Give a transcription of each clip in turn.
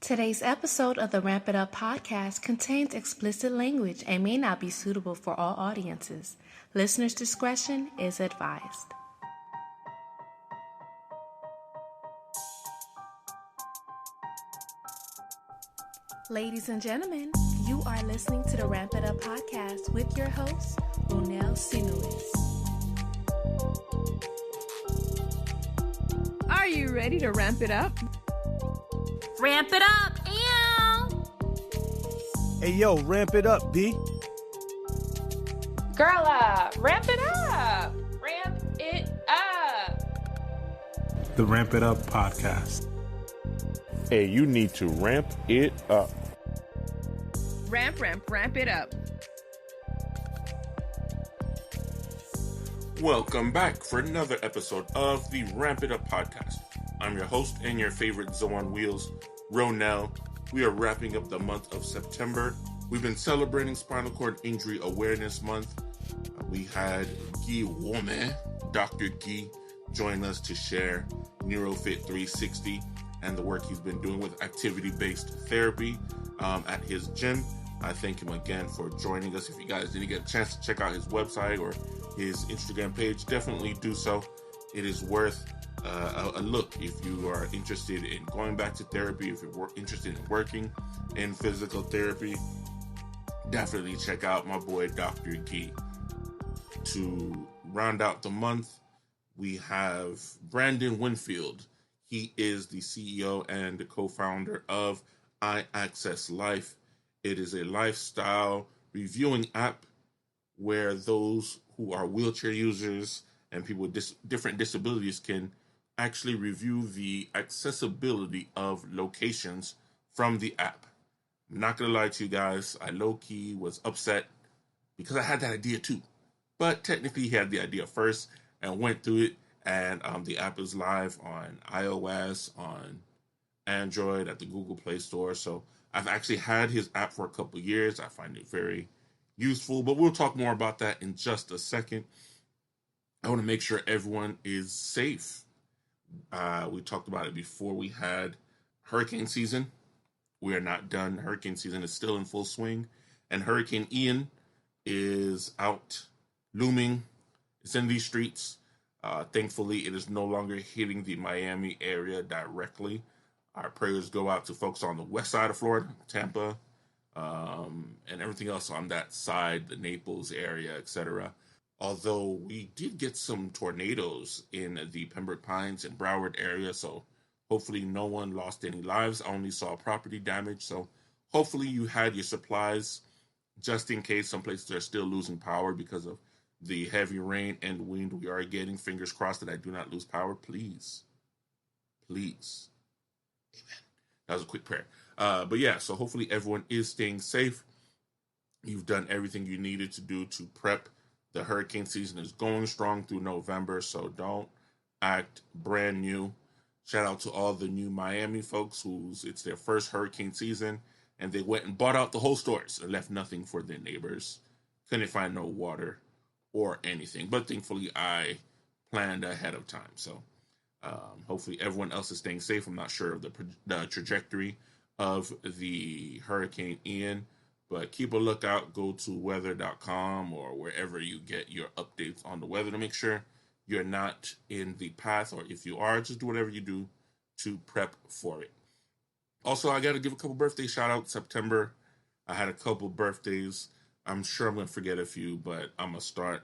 Today's episode of the Ramp It Up podcast contains explicit language and may not be suitable for all audiences. Listener's discretion is advised. Ladies and gentlemen, you are listening to the Ramp It Up podcast with your host, Ronell Sinuis. Are you ready to ramp it up? Ramp it up, ew! Hey, yo, ramp it up, B. Girl, ramp it up! Ramp it up! The Ramp It Up podcast. Hey, you need to ramp it up. Ramp it up. Welcome back for another episode of the Ramp It Up podcast. I'm your host and your favorite Zoe on Wheels, Ronell. We are wrapping up the month of September. We've been celebrating Spinal Cord Injury Awareness Month. We had Guy Woman, Dr. Guy, join us to share NeuroFit 360 and the work he's been doing with activity-based therapy at his gym. I thank him again for joining us. If you guys didn't get a chance to check out his website or his Instagram page, definitely do so. It is worth a look if you are interested in going back to therapy, if you're interested in working in physical therapy. Definitely check out my boy Dr. Guy. To round out the month, we have Brandon Winfield. He is the CEO and the co-founder of iAccess Life. It is a lifestyle reviewing app where those who are wheelchair users and people with different disabilities can actually review the accessibility of locations from the app. I'm not going to lie to you guys. I low-key was upset because I had that idea too. But technically he had the idea first and went through it. And the app is live on iOS, on Android, at the Google Play Store. So I've actually had his app for a couple of years. I find it very useful, but we'll talk more about that in just a second. I want to make sure everyone is safe. We talked about it before. We had hurricane season. We are not done. Hurricane season is still in full swing, and Hurricane Ian is out looming. It's in these streets. Thankfully, it is no longer hitting the Miami area directly. Our prayers go out to folks on the west side of Florida, Tampa, and everything else on that side, the Naples area, etc. Although we did get some tornadoes in the Pembroke Pines and Broward area, so hopefully no one lost any lives. I only saw property damage, so hopefully you had your supplies just in case. Some places are still losing power because of the heavy rain and wind we are getting. Fingers crossed that I do not lose power, please. Please. Amen. That was a quick prayer. But yeah, so hopefully everyone is staying safe. You've done everything you needed to do to prep. The hurricane season is going strong through November, so don't act brand new. Shout out to all the new Miami folks it's their first hurricane season, and they went and bought out the whole stores and left nothing for their neighbors. Couldn't find no water or anything, but thankfully I planned ahead of time. So hopefully everyone else is staying safe. I'm not sure of the trajectory of the Hurricane Ian, but keep a lookout. Go to weather.com or wherever you get your updates on the weather to make sure you're not in the path, or if you are, just do whatever you do to prep for it. Also, I got to give a couple birthday shout outs. September, I had a couple birthdays. I'm sure I'm going to forget a few, but I'm going to start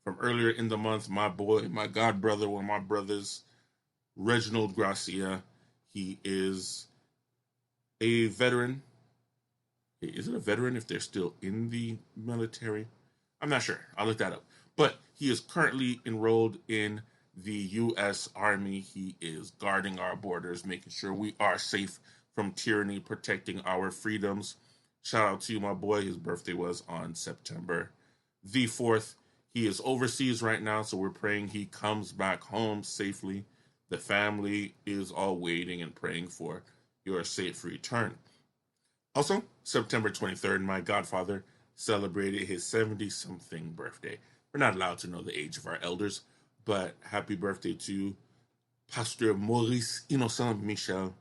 from earlier in the month. My boy, my god brother, one of my brothers, Reginald Gracia. He is a veteran. Is it a veteran if they're still in the military? I'm not sure. I'll look that up. But he is currently enrolled in the U.S. Army. He is guarding our borders, making sure we are safe from tyranny, protecting our freedoms. Shout out to you, my boy. His birthday was on September the 4th. He is overseas right now, so we're praying he comes back home safely. The family is all waiting and praying for your safe return. Also, September 23rd, my godfather celebrated his 70-something birthday. We're not allowed to know the age of our elders, but happy birthday to Pastor Maurice Innocent Michel.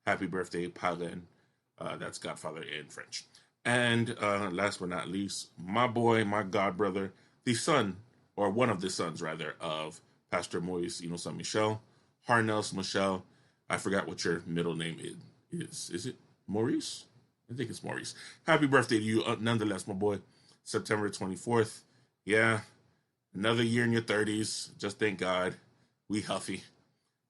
Happy birthday, Paulin. That's Godfather in French. And last but not least, my boy, my god brother, the son, or one of the sons rather, of Pastor Maurice Innocent Michel, Harnels Michel. I forgot what your middle name is. Is it Maurice? I think it's Maurice. Happy birthday to you, nonetheless, my boy. September 24th. Yeah, another year in your 30s. Just thank God we healthy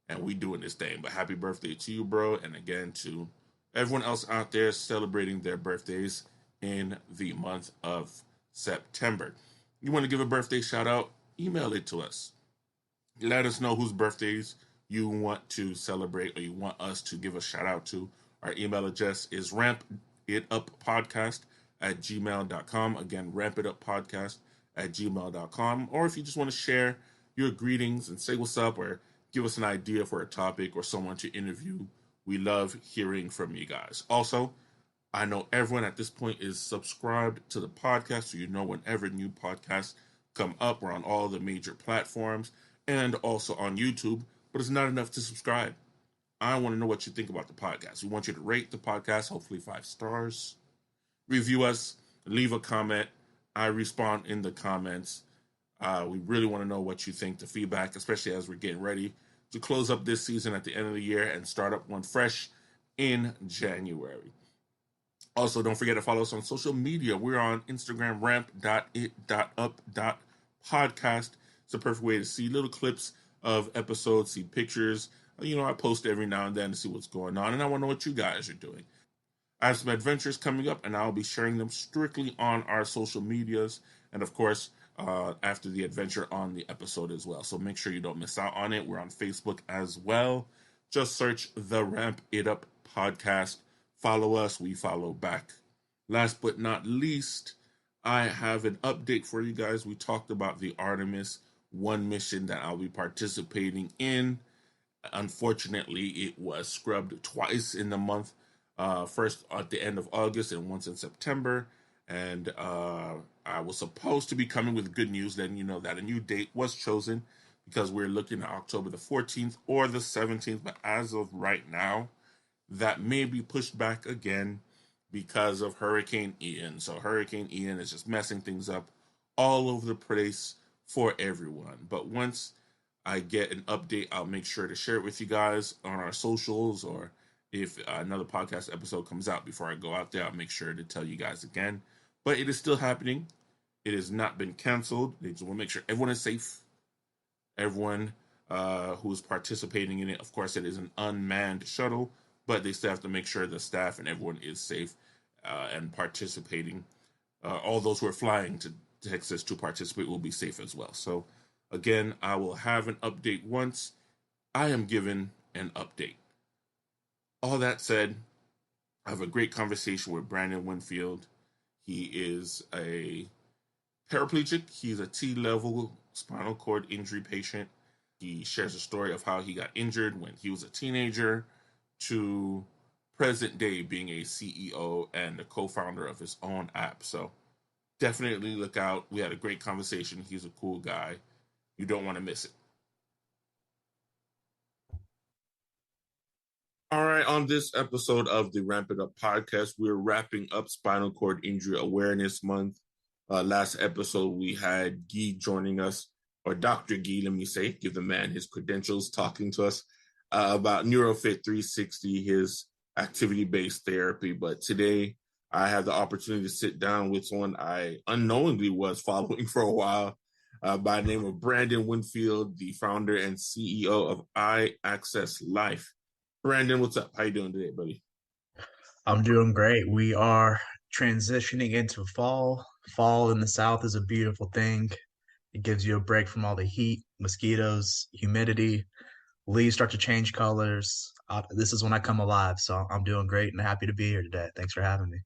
and we doing this thing. But happy birthday to you, bro. And again, to everyone else out there celebrating their birthdays in the month of September. You want to give a birthday shout out? Email it to us. Let us know whose birthdays you want to celebrate or you want us to give a shout out to. Our email address is rampituppodcast@gmail.com. Again, rampituppodcast@gmail.com. Or if you just want to share your greetings and say what's up or give us an idea for a topic or someone to interview, we love hearing from you guys. Also, I know everyone at this point is subscribed to the podcast, so you know whenever new podcasts come up. We're on all the major platforms and also on YouTube, but it's not enough to subscribe. I want to know what you think about the podcast. We want you to rate the podcast, hopefully 5 stars. Review us, leave a comment. I respond in the comments. We really want to know what you think, the feedback, especially as we're getting ready to close up this season at the end of the year and start up one fresh in January. Also, don't forget to follow us on social media. We're on Instagram, ramp.it.up.podcast. It's a perfect way to see little clips of episodes, see pictures. I post every now and then to see what's going on, and I want to know what you guys are doing. I have some adventures coming up, and I'll be sharing them strictly on our social medias, and of course, after the adventure on the episode as well. So make sure you don't miss out on it. We're on Facebook as well. Just search the Ramp It Up Podcast. Follow us, we follow back. Last but not least, I have an update for you guys. We talked about the Artemis 1 mission that I'll be participating in. Unfortunately, it was scrubbed twice in the month. First at the end of August and once in September. And I was supposed to be coming with good news. Then you know that a new date was chosen because we're looking at October the 14th or the 17th. But as of right now, that may be pushed back again because of Hurricane Ian. So Hurricane Ian is just messing things up all over the place for everyone. But once I get an update, I'll make sure to share it with you guys on our socials, or if another podcast episode comes out before I go out there, I'll make sure to tell you guys again. But it is still happening. It has not been canceled. They just want to make sure everyone is safe. Everyone who is participating in it, of course, it is an unmanned shuttle, but they still have to make sure the staff and everyone is safe and participating. All those who are flying to Texas to participate will be safe as well. So, again, I will have an update once I am given an update. All that said, I have a great conversation with Brandon Winfield. He is a paraplegic. He's a T-level spinal cord injury patient. He shares a story of how he got injured when he was a teenager to present day being a CEO and a co-founder of his own app. So definitely look out. We had a great conversation. He's a cool guy. You don't want to miss it. All right, on this episode of the Ramp It Up podcast, we're wrapping up Spinal Cord Injury Awareness Month. Last episode, we had Guy joining us, or Dr. Guy, let me say, give the man his credentials, talking to us about NeuroFit 360, his activity-based therapy. But today, I have the opportunity to sit down with someone I unknowingly was following for a while, by the name of Brandon Winfield, the founder and CEO of iAccess Life. Brandon, what's up? How you doing today, buddy? I'm doing great. We are transitioning into fall. Fall in the South is a beautiful thing. It gives you a break from all the heat, mosquitoes, humidity. Leaves start to change colors. This is when I come alive. So I'm doing great and happy to be here today. Thanks for having me.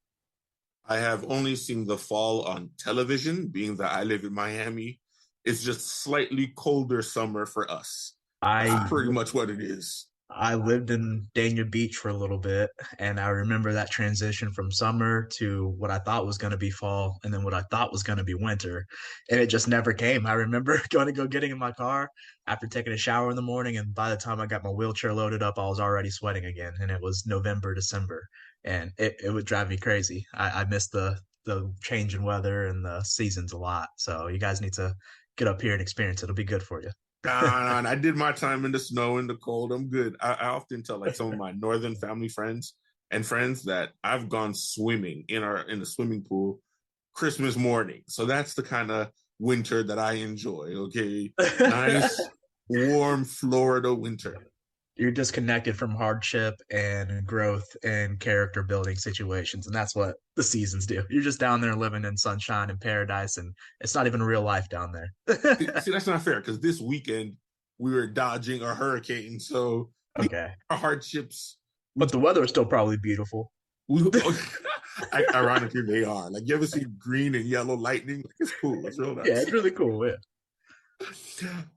I have only seen the fall on television, being that I live in Miami. It's just slightly colder summer for us. That's pretty much what it is. I lived in Dania Beach for a little bit, and I remember that transition from summer to what I thought was going to be fall, and then what I thought was going to be winter, and it just never came. I remember going to go getting in my car after taking a shower in the morning, and by the time I got my wheelchair loaded up, I was already sweating again, and it was November, December, and it would drive me crazy. I missed the change in weather and the seasons a lot, so you guys need to get up here and experience it. It'll be good for you. Nah, I did my time in the snow, in the cold. I'm good. I often tell like some of my northern family friends and friends that I've gone swimming in the swimming pool Christmas morning. So that's the kind of winter that I enjoy. Okay, nice, warm Florida winter. You're disconnected from hardship and growth and character building situations. And that's what the seasons do. You're just down there living in sunshine and paradise, and it's not even real life down there. See, that's not fair because this weekend we were dodging a hurricane. So Okay. our hardships. But the weather is still probably beautiful. Ironically, they are. Like, you ever see green and yellow lightning? Like, it's cool. It's real nice. Yeah, it's really cool. Yeah.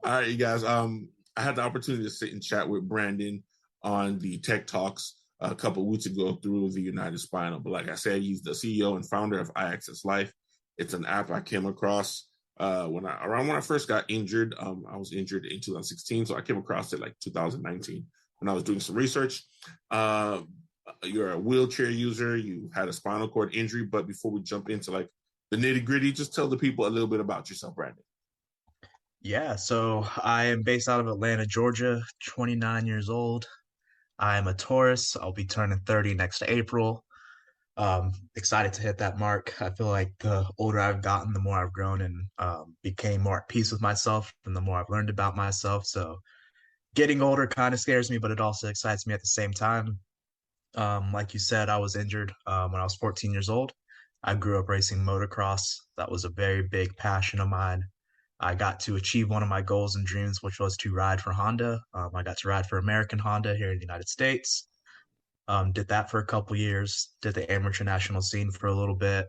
All right, you guys. I had the opportunity to sit and chat with Brandon on the Tech Talks a couple of weeks ago through the United Spinal. But like I said, he's the CEO and founder of iAccess Life. It's an app I came across when I first got injured. I was injured in 2016, so I came across it like 2019 when I was doing some research. You're a wheelchair user. You had a spinal cord injury. But before we jump into like the nitty gritty, just tell the people a little bit about yourself, Brandon. Yeah, so I am based out of Atlanta, Georgia, 29 years old. I am a Taurus. I'll be turning 30 next April. Excited to hit that mark. I feel like the older I've gotten, the more I've grown and became more at peace with myself and the more I've learned about myself. So getting older kind of scares me, but it also excites me at the same time. Like you said, I was injured when I was 14 years old. I grew up racing motocross. That was a very big passion of mine. I got to achieve one of my goals and dreams, which was to ride for Honda. I got to ride for American Honda here in the United States. Did that for a couple years, did the amateur national scene for a little bit.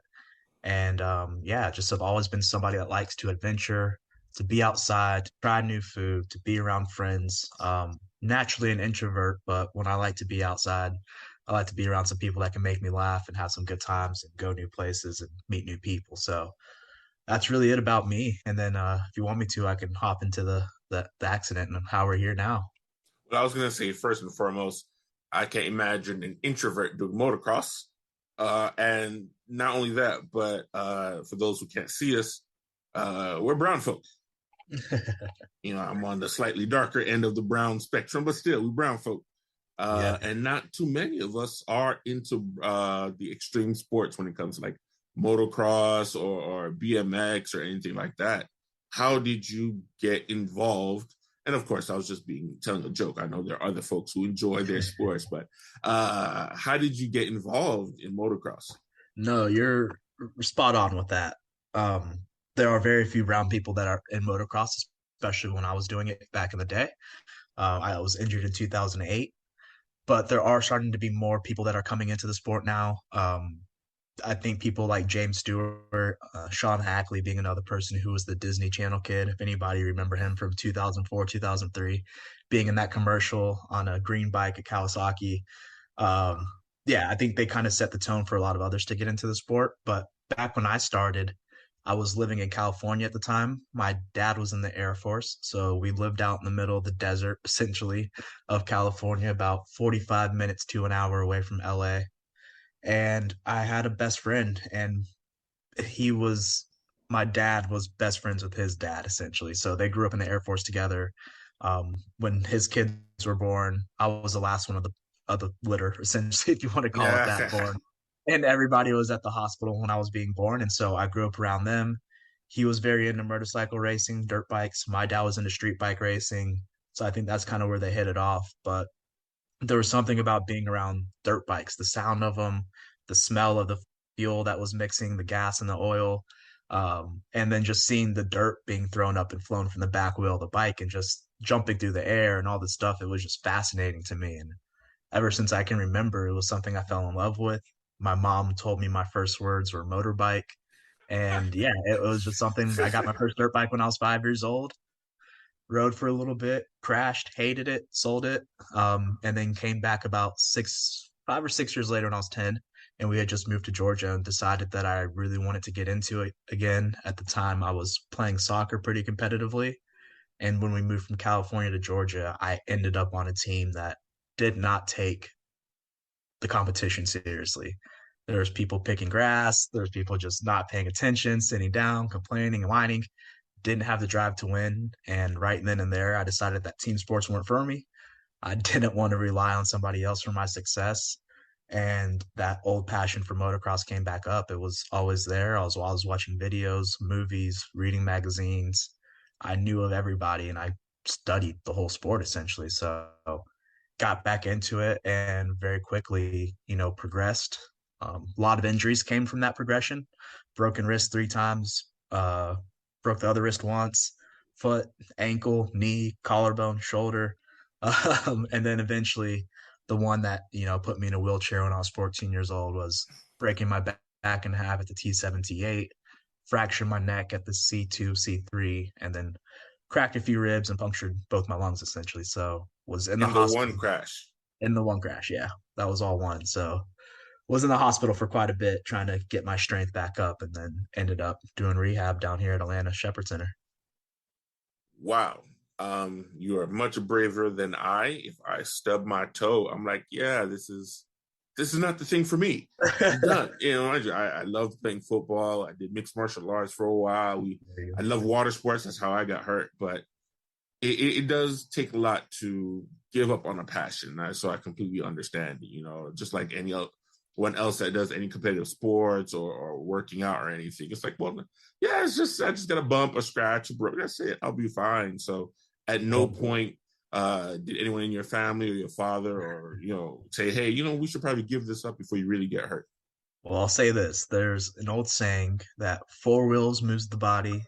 And yeah, just have always been somebody that likes to adventure, to be outside, to try new food, to be around friends. Naturally an introvert, but when I like to be outside, I like to be around some people that can make me laugh and have some good times and go new places and meet new people. So that's really it about me. And then if you want me to, I can hop into the accident and how we're here now. Well, I was going to say, first and foremost, I can't imagine an introvert doing motocross. And not only that, but for those who can't see us, we're brown folk. I'm on the slightly darker end of the brown spectrum, but still, we're brown folk. Yeah. And not too many of us are into the extreme sports when it comes to like motocross or BMX or anything like that. How did you get involved? And of course, I was just telling a joke. I know there are other folks who enjoy their sports, but how did you get involved in motocross? No, you're spot on with that. There are very few brown people that are in motocross, especially when I was doing it back in the day. I was injured in 2008, but there are starting to be more people that are coming into the sport now. I think people like James Stewart, Sean Hackley being another person who was the Disney Channel kid. If anybody remember him from 2004, 2003, being in that commercial on a green bike at Kawasaki. Yeah, I think they kind of set the tone for a lot of others to get into the sport. But back when I started, I was living in California at the time. My dad was in the Air Force, so we lived out in the middle of the desert, essentially, of California, about 45 minutes to an hour away from LA. And I had a best friend, and my dad was best friends with his dad, essentially. So they grew up in the Air Force together. When his kids were born, I was the last one of the litter, essentially, if you want to call it that, born. And everybody was at the hospital when I was being born. And so I grew up around them. He was very into motorcycle racing, dirt bikes. My dad was into street bike racing. So I think that's kind of where they hit it off. But there was something about being around dirt bikes, the sound of them, the smell of the fuel that was mixing the gas and the oil, and then just seeing the dirt being thrown up and flown from the back wheel of the bike and just jumping through the air and all this stuff. It was just fascinating to me. And ever since I can remember, it was something I fell in love with. My mom told me my first words were motorbike. And yeah, it was just something. I got my first dirt bike when I was 5 years old. rode for a little bit, crashed, hated it, sold it, and then came back about 5 or 6 years later when I was 10. And we had just moved to Georgia and decided that I really wanted to get into it again. At the time, I was playing soccer pretty competitively. And when we moved from California to Georgia, I ended up on a team that did not take the competition seriously. There's people picking grass, there's people just not paying attention, sitting down, complaining and whining, didn't have the drive to win. And right then and there, I decided that team sports weren't for me. I didn't want to rely on somebody else for my success. And that old passion for motocross came back up. It was always there. I was always watching videos, movies, reading magazines. I knew of everybody and I studied the whole sport essentially. So got back into it and very quickly, progressed. A lot of injuries came from that progression. Broken wrist 3 times, broke the other wrist once, foot, ankle, knee, collarbone, shoulder. And then eventually the one that, put me in a wheelchair when I was 14 years old was breaking my back in half at the T7, T8, fractured my neck at the C2, C3, and then cracked a few ribs and punctured both my lungs essentially. So was in the hospital. In the one crash, yeah. That was all one. So was in the hospital for quite a bit trying to get my strength back up and then ended up doing rehab down here at Atlanta Shepherd Center. Wow. You are much braver than I. If I stub my toe, I'm like, yeah, this is not the thing for me. I'm done. I loved playing football. I did mixed martial arts for a while. I love water sports. That's how I got hurt. But it does take a lot to give up on a passion. So I completely understand, just like anyone else that does any competitive sports or working out or anything. It's like, well, yeah, I just got a bump, a scratch, a broke. That's it. I'll be fine. So at no point did anyone in your family or your father or, say, hey, we should probably give this up before you really get hurt? Well, I'll say this. There's an old saying that 4 wheels moves the body,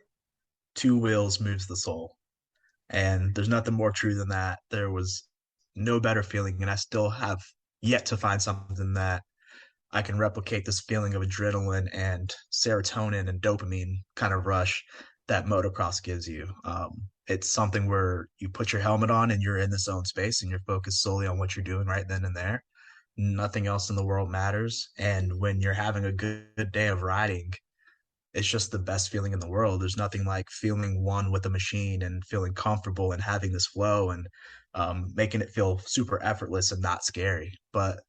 2 wheels moves the soul. And there's nothing more true than that. There was no better feeling, and I still have yet to find something that I can replicate this feeling of adrenaline and serotonin and dopamine kind of rush that motocross gives you. It's something where you put your helmet on and you're in this own space and you're focused solely on what you're doing right then and there. Nothing else in the world matters. And when you're having a good day of riding, it's just the best feeling in the world. There's nothing like feeling one with a machine and feeling comfortable and having this flow and making it feel super effortless and not scary. But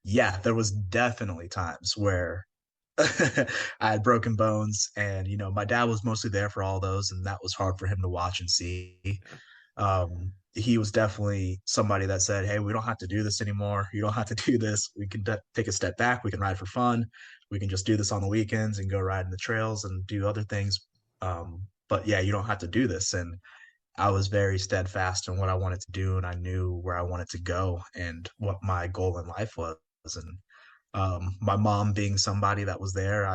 yeah, there was definitely times where I had broken bones and, my dad was mostly there for all those, and that was hard for him to watch and see. He was definitely somebody that said, hey, we don't have to do this anymore. You don't have to do this. We can take a step back. We can ride for fun. We can just do this on the weekends and go ride in the trails and do other things. But yeah, you don't have to do this. And I was very steadfast in what I wanted to do, and I knew where I wanted to go and what my goal in life was. And my mom being somebody that was there,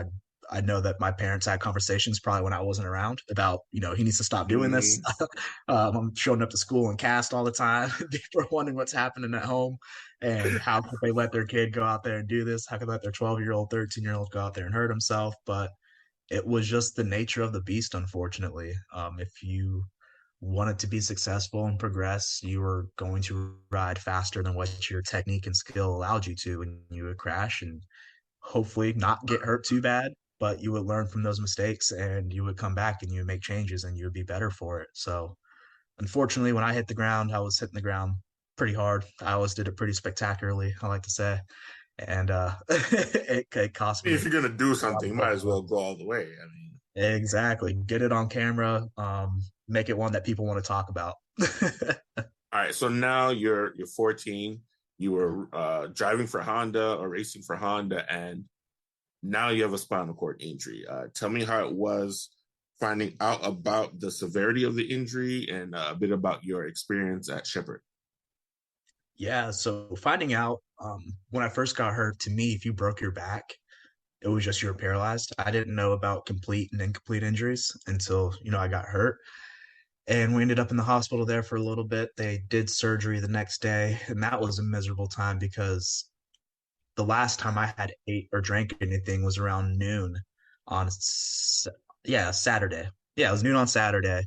I know that my parents had conversations probably when I wasn't around about, he needs to stop doing this. I'm showing up to school in cast all the time. People are wondering what's happening at home and how could they let their kid go out there and do this? How could they let their 12-year-old, 13-year-old go out there and hurt himself? But it was just the nature of the beast, unfortunately. If you wanted to be successful and progress, you were going to ride faster than what your technique and skill allowed you to, and you would crash and hopefully not get hurt too bad, but you would learn from those mistakes and you would come back and you would make changes and you would be better for it. So unfortunately, when I hit the ground, I was hitting the ground pretty hard. I always did it pretty spectacularly, I like to say. And it cost me. If you're going to do something, you might as well go all the way. Exactly. Get it on camera. Make it one that people want to talk about. All right. So now you're 14. You were driving for Honda or racing for Honda, and now you have a spinal cord injury. Tell me how it was finding out about the severity of the injury and a bit about your experience at Shepherd. Yeah. So finding out when I first got hurt, to me, if you broke your back, it was just you were paralyzed. I didn't know about complete and incomplete injuries until, I got hurt. And we ended up in the hospital there for a little bit. They did surgery the next day, and that was a miserable time because the last time I had ate or drank anything was around noon on, Saturday. Yeah, it was noon on Saturday.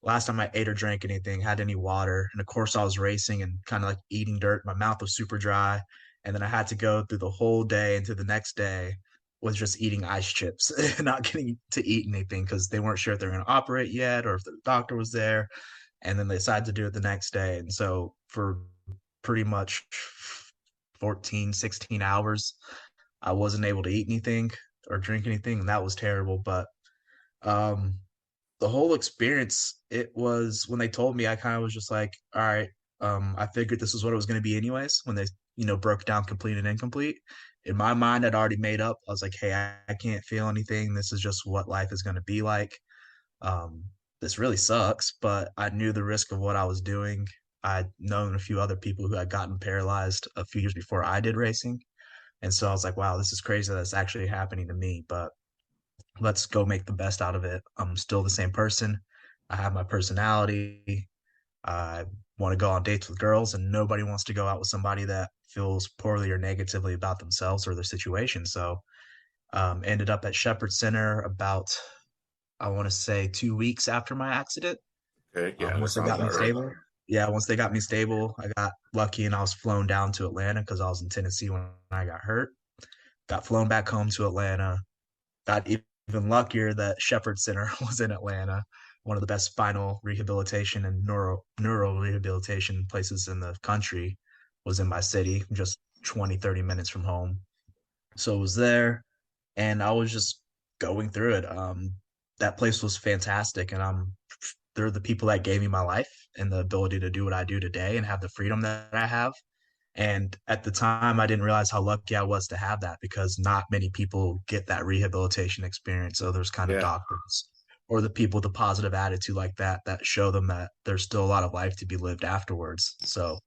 last time I ate or drank anything, had any water. And of course, I was racing and kind of like eating dirt. My mouth was super dry. And then I had to go through the whole day into the next day was just eating ice chips and not getting to eat anything because they weren't sure if they were going to operate yet or if the doctor was there. And then they decided to do it the next day. And so for pretty much 14, 16 hours, I wasn't able to eat anything or drink anything. And that was terrible. But um, the whole experience, it was when they told me, I kind of was just like, all right, I figured this was what it was going to be anyways. When they, broke down complete and incomplete, in my mind, I'd already made up. I was like, hey, I can't feel anything. This is just what life is going to be like. Um, this really sucks, but I knew the risk of what I was doing. I'd known a few other people who had gotten paralyzed a few years before I did racing. And so I was like, wow, this is crazy that's actually happening to me. But let's go make the best out of it. I'm still the same person. I have my personality. I want to go on dates with girls, and nobody wants to go out with somebody that feels poorly or negatively about themselves or their situation. So, ended up at Shepherd Center about, I want to say, 2 weeks after my accident. Okay, yeah, that Once they sounds got me about right. stable. Yeah, once they got me stable, I got lucky and I was flown down to Atlanta because I was in Tennessee when I got hurt. Got flown back home to Atlanta. Got even luckier that Shepherd Center was in Atlanta, one of the best spinal rehabilitation and neural rehabilitation places in the country was in my city, just 20, 30 minutes from home. So I was there and I was just going through it. That place was fantastic. And they're the people that gave me my life and the ability to do what I do today and have the freedom that I have. And at the time, I didn't realize how lucky I was to have that because not many people get that rehabilitation experience. So there's kind of Yeah. doctors or the people with a positive attitude like that that show them that there's still a lot of life to be lived afterwards. So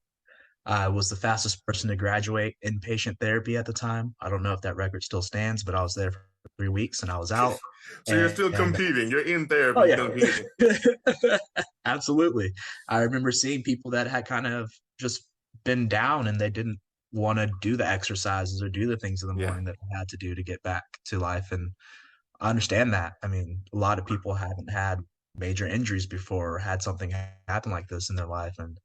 I was the fastest person to graduate inpatient therapy at the time. I don't know if that record still stands, but I was there for 3 weeks and I was out. So you're still And competing. You're in oh therapy yeah, competing. absolutely. I remember seeing people that had kind of just been down and they didn't want to do the exercises or do the things in the Yeah. morning that they had to do to get back to life. And I understand that. I mean, a lot of people haven't had major injuries before or had something happen like this in their life. And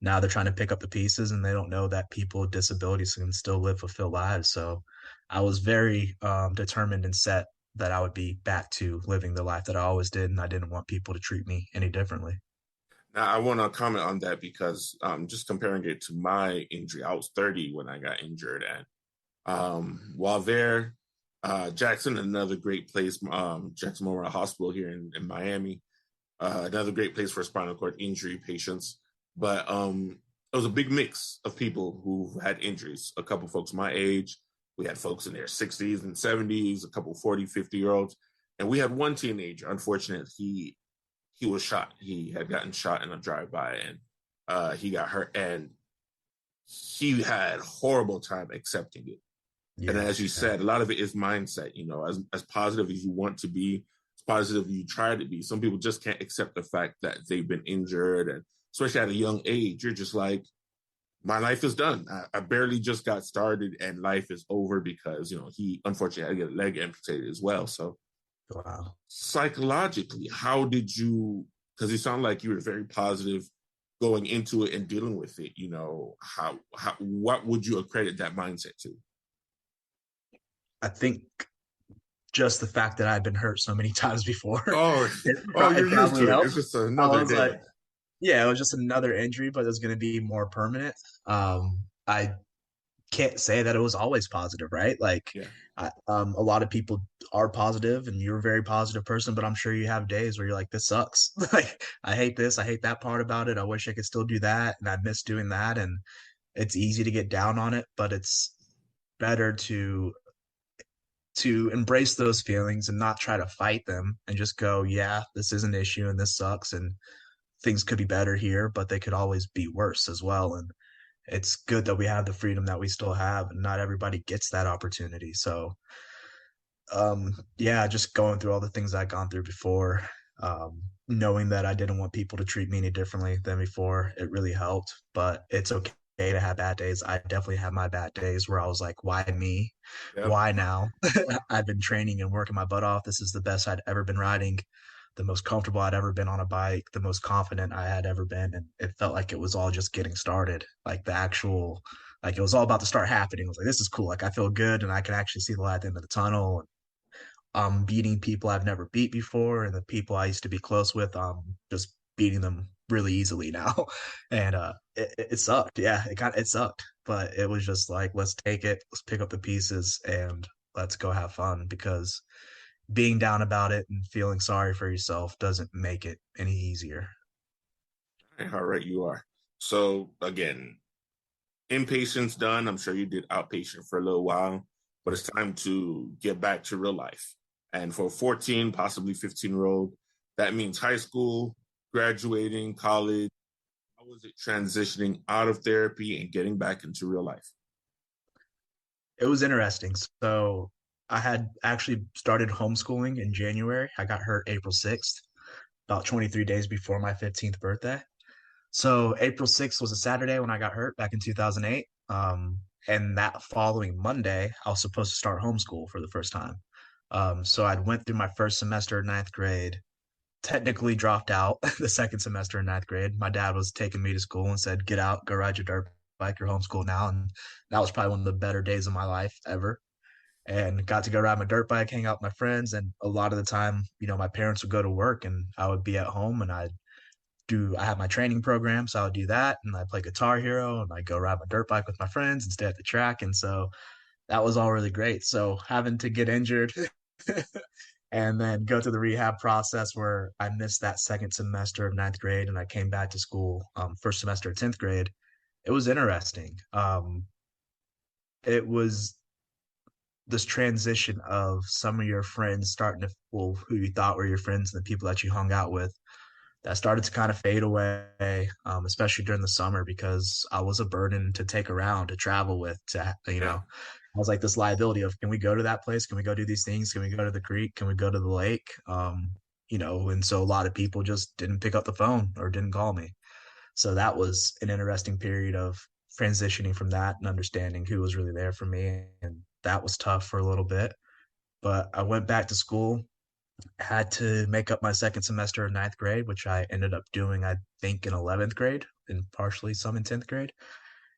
now they're trying to pick up the pieces and they don't know that people with disabilities can still live fulfilled lives. So I was very determined and set that I would be back to living the life that I always did. And I didn't want people to treat me any differently. Now, I want to comment on that because just comparing it to my injury, I was 30 when I got injured. And while there, Jackson, another great place, Jackson Memorial Hospital here in Miami, another great place for spinal cord injury patients. But it was a big mix of people who had injuries. A couple folks my age, we had folks in their 60s and 70s, a couple 40, 50-year-olds. And we had one teenager, unfortunately, he was shot. He had gotten shot in a drive-by and he got hurt. And he had horrible time accepting it. Yeah. And as you said, a lot of it is mindset, as positive as you want to be, as positive as you try to be. Some people just can't accept the fact that they've been injured. And especially at a young age, you're just like, my life is done. I barely just got started and life is over because, he unfortunately had to get a leg amputated as well. So Wow. psychologically, how did you, because you sound like you were very positive going into it and dealing with it, what would you accredit that mindset to? I think just the fact that I've been hurt so many times before. Oh, it you're used probably to it. helped. It's just I another was day. like, yeah, it was just another injury, but it was going to be more permanent. I can't say that it was always positive, right? Like, Yeah. a lot of people are positive, and you're a very positive person, but I'm sure you have days where you're like, this sucks. Like, I hate this. I hate that part about it. I wish I could still do that, and I miss doing that. And it's easy to get down on it, but it's better to embrace those feelings and not try to fight them and just go, yeah, this is an issue and this sucks and things could be better here, but they could always be worse as well. And it's good that we have the freedom that we still have, and not everybody gets that opportunity. So, yeah, just going through all the things I've gone through before, knowing that I didn't want people to treat me any differently than before, it really helped. But it's okay to have bad days. I definitely had my bad days where I was like, why me? Yep. Why now? I've been training and working my butt off. This is the best I'd ever been riding. the most comfortable I'd ever been on a bike, the most confident I had ever been. And it felt like it was all just getting started. Like it was all about to start happening. I was like, this is cool. Like I feel good and I can actually see the light at the end of the tunnel. I'm beating people I've never beat before. And the people I used to be close with, I'm just beating them really easily now. And it sucked. Yeah, it sucked. But it was just like, let's take it, let's pick up the pieces and let's go have fun, because being down about it and feeling sorry for yourself doesn't make it any easier. How right you are. So again, inpatient's done. I'm sure you did outpatient for a little while, but it's time to get back to real life. And for a 14, possibly 15-year-old, that means high school, graduating, college. How was it transitioning out of therapy and getting back into real life? It was interesting. So I had actually started homeschooling in January. I got hurt April 6th, about 23 days before my 15th birthday. So April 6th was a Saturday when I got hurt back in 2008. And that following Monday, I was supposed to start homeschool for the first time. So I'd went through my first semester in ninth grade, technically dropped out the second semester in ninth grade. My dad was taking me to school and said, get out, go ride your dirt bike, you're homeschooled now. And that was probably one of the better days of my life ever. And got to go ride my dirt bike, hang out with my friends. And a lot of the time, my parents would go to work and I would be at home and I had my training program. So I would do that. And I play Guitar Hero and I go ride my dirt bike with my friends and stay at the track. And so that was all really great. So having to get injured and then go through the rehab process where I missed that second semester of ninth grade and I came back to school first semester of 10th grade. It was interesting. It was this transition of some of your friends starting to, well, who you thought were your friends and the people that you hung out with, that started to kind of fade away, especially during the summer, because I was a burden to take around, to travel with, I was like this liability of, can we go to that place? Can we go do these things? Can we go to the creek? Can we go to the lake? And so a lot of people just didn't pick up the phone or didn't call me. So that was an interesting period of transitioning from that and understanding who was really there for me. And that was tough for a little bit, but I went back to school, had to make up my second semester of ninth grade, which I ended up doing, I think, in 11th grade and partially some in 10th grade.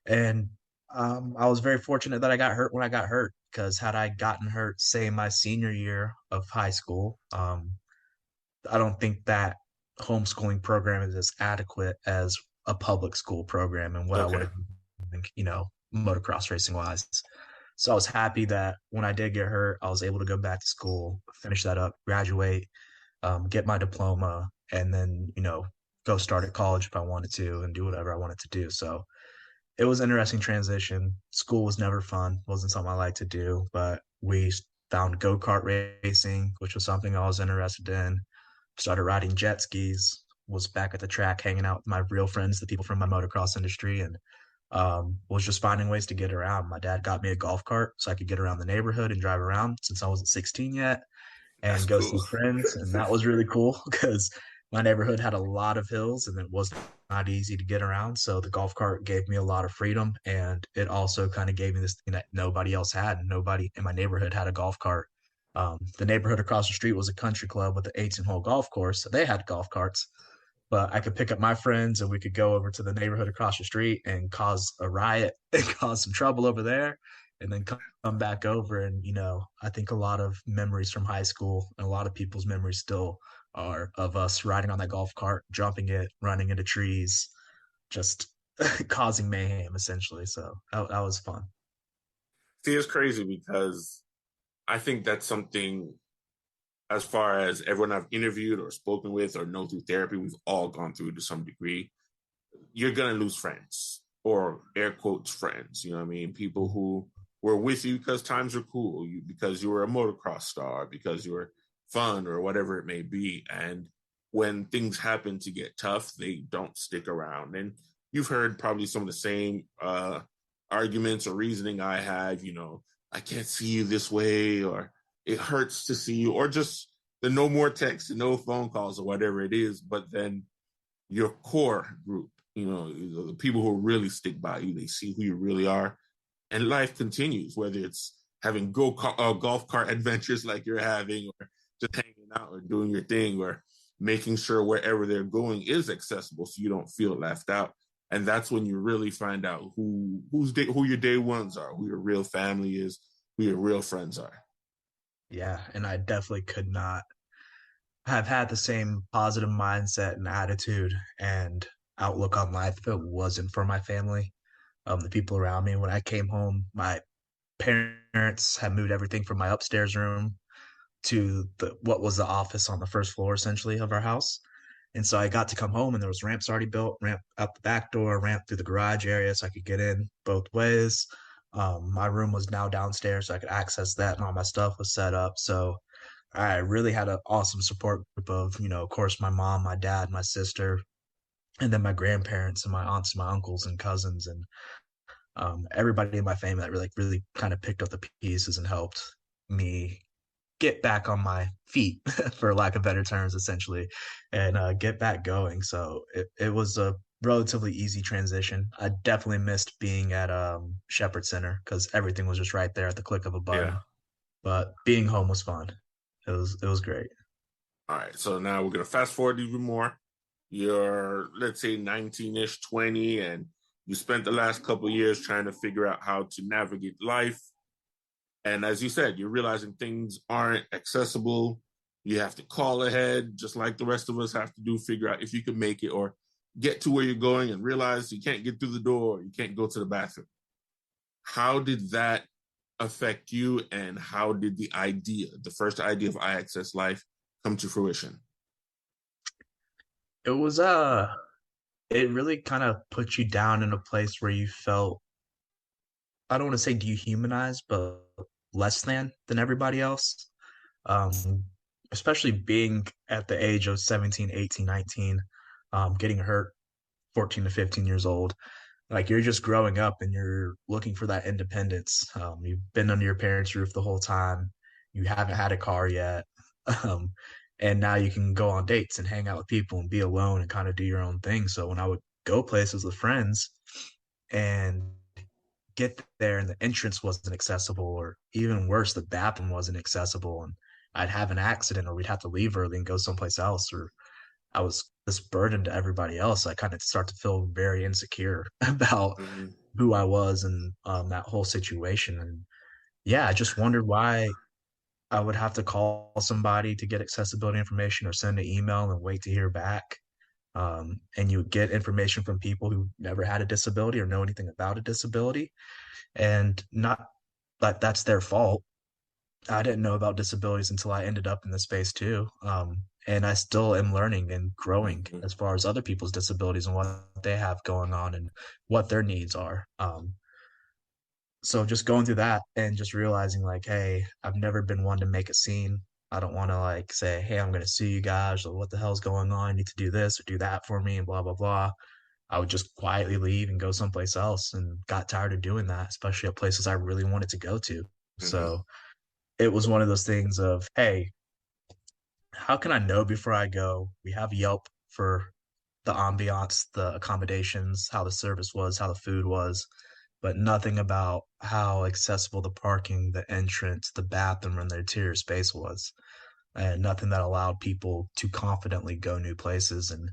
And I was very fortunate that I got hurt when I got hurt, because had I gotten hurt, say, my senior year of high school, I don't think that homeschooling program is as adequate as a public school program and what I would have, motocross racing wise. So I was happy that when I did get hurt, I was able to go back to school, finish that up, graduate, get my diploma, and then, go start at college if I wanted to and do whatever I wanted to do. So it was an interesting transition. School was never fun. Wasn't something I liked to do, but we found go-kart racing, which was something I was interested in. Started riding jet skis, was back at the track hanging out with my real friends, the people from my motocross industry, and was just finding ways to get around. My dad got me a golf cart so I could get around the neighborhood and drive around since I wasn't 16 yet and That's go cool. see friends. And that was really cool because my neighborhood had a lot of hills and it was not easy to get around. So the golf cart gave me a lot of freedom. And it also kind of gave me this thing that nobody else had. Nobody in my neighborhood had a golf cart. The neighborhood across the street was a country club with an 18-hole golf course. So they had golf carts. But I could pick up my friends and we could go over to the neighborhood across the street and cause a riot and cause some trouble over there and then come back over. And, I think a lot of memories from high school and a lot of people's memories still are of us riding on that golf cart, jumping it, running into trees, just causing mayhem essentially. So that was fun. See, it's crazy because I think that's something, as far as everyone I've interviewed or spoken with or know through therapy, we've all gone through to some degree. You're going to lose friends, or air quotes friends. You know what I mean? People who were with you because times were cool, because you were a motocross star, because you were fun or whatever it may be. And when things happen to get tough, they don't stick around. And you've heard probably some of the same arguments or reasoning I had, I can't see you this way, or it hurts to see you, or just the no more texts and no phone calls or whatever it is. But then your core group, the people who really stick by you, they see who you really are, and life continues, whether it's having golf cart adventures like you're having, or just hanging out or doing your thing, or making sure wherever they're going is accessible so you don't feel left out. And that's when you really find out who your day ones are, who your real family is, who your real friends are. Yeah, and I definitely could not have had the same positive mindset and attitude and outlook on life if it wasn't for my family, the people around me. When I came home, my parents had moved everything from my upstairs room to what was the office on the first floor essentially of our house. And so I got to come home and there was ramps already built, ramp out the back door, ramp through the garage area so I could get in both ways. My room was now downstairs so I could access that and all my stuff was set up. So I really had an awesome support group of, of course, my mom, my dad, my sister, and then my grandparents and my aunts, my uncles and cousins, and everybody in my family that really kind of picked up the pieces and helped me get back on my feet, for lack of better terms, essentially, and get back going. So it was a relatively easy transition. I definitely missed being at Shepherd Center because everything was just right there at the click of a Yeah. button. But being home was fun. It was great. All right. So now we're going to fast forward even more. You're, let's say, 19-ish, 20, and you spent the last couple of years trying to figure out how to navigate life. And as you said, you're realizing things aren't accessible. You have to call ahead, just like the rest of us have to do, figure out if you can make it or get to where you're going and realize you can't get through the door, you can't go to the bathroom. How did that affect you, and how did the first idea of iAccess Life come to fruition? It was it really kind of put you down in a place where you felt, I don't want to say dehumanized, but less than everybody else. Um, Especially being at the age of 17, 18, 19, getting hurt 14 to 15 years old. Like you're just growing up and you're looking for that independence. You've been under your parents' roof the whole time. You haven't had a car yet. Um, and now you can go on dates and hang out with people and be alone and kind of do your own thing. So when I would go places with friends and get there and the entrance wasn't accessible, or even worse, the bathroom wasn't accessible, and I'd have an accident or we'd have to leave early and go someplace else, or I was this burden to everybody else, I kind of start to feel very insecure about Mm-hmm. who I was and that whole situation. And yeah, I just wondered why I would have to call somebody to get accessibility information or send an email and wait to hear back. And you get information from people who never had a disability or know anything about a disability, and not that that's their fault. I didn't know about disabilities until I ended up in this space too. And I still am learning and growing Mm-hmm. as far as other people's disabilities and what they have going on and what their needs are. So just going through that and just realizing like, hey, I've never been one to make a scene. I don't want to like say, hey, I'm going to sue you guys, or what the hell's going on? I need to do this or do that for me and blah, blah, blah. I would just quietly leave and go someplace else, and got tired of doing that, especially at places I really wanted to go to. Mm-hmm. So it was one of those things of, hey, how can I know before I go? We have Yelp for the ambiance, the accommodations, how the service was, how the food was, but nothing about how accessible the parking, the entrance, the bathroom, and the interior space was. And nothing that allowed people to confidently go new places and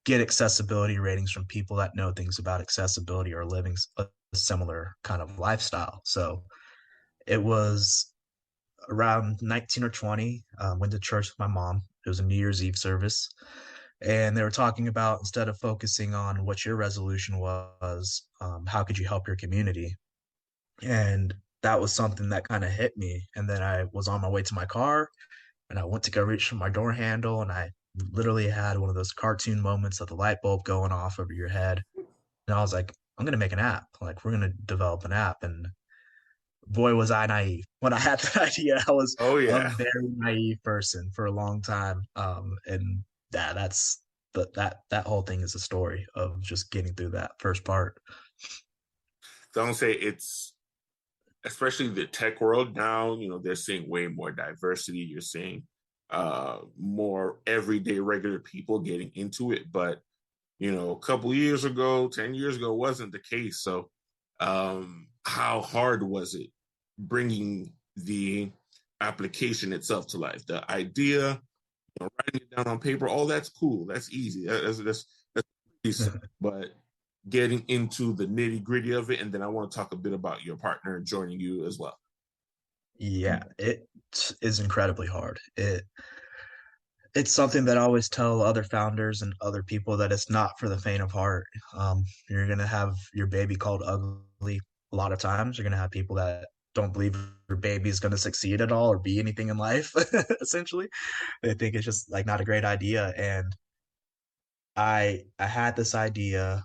get accessibility ratings from people that know things about accessibility or living a similar kind of lifestyle. So it was around 19 or 20, went to church with my mom. It was a New Year's Eve service. And they were talking about, instead of focusing on what your resolution was, how could you help your community? And that was something that kind of hit me. And then I was on my way to my car and I went to go reach for my door handle, and I literally had one of those cartoon moments of the light bulb going off over your head. And I was like, I'm going to make an app. Like, we're going to develop an app. And boy, was I naive when I had that idea. I was Oh, a yeah. very naive person for a long time. And that's that whole thing is a story of just getting through that first part. Don't say it's, especially the tech world now, they're seeing way more diversity. You're seeing more everyday regular people getting into it. But, a couple years ago, 10 years ago, wasn't the case. So how hard was it bringing the application itself to life? The idea, writing it down on paper, all that's cool. That's easy. That's pretty simple. But getting into the nitty gritty of it, and then I want to talk a bit about your partner joining you as well. Yeah, it is incredibly hard. It's something that I always tell other founders and other people that it's not for the faint of heart. You're gonna have your baby called ugly a lot of times. You're gonna have people that don't believe your baby is gonna succeed at all or be anything in life, essentially. They think it's just like not a great idea. And I had this idea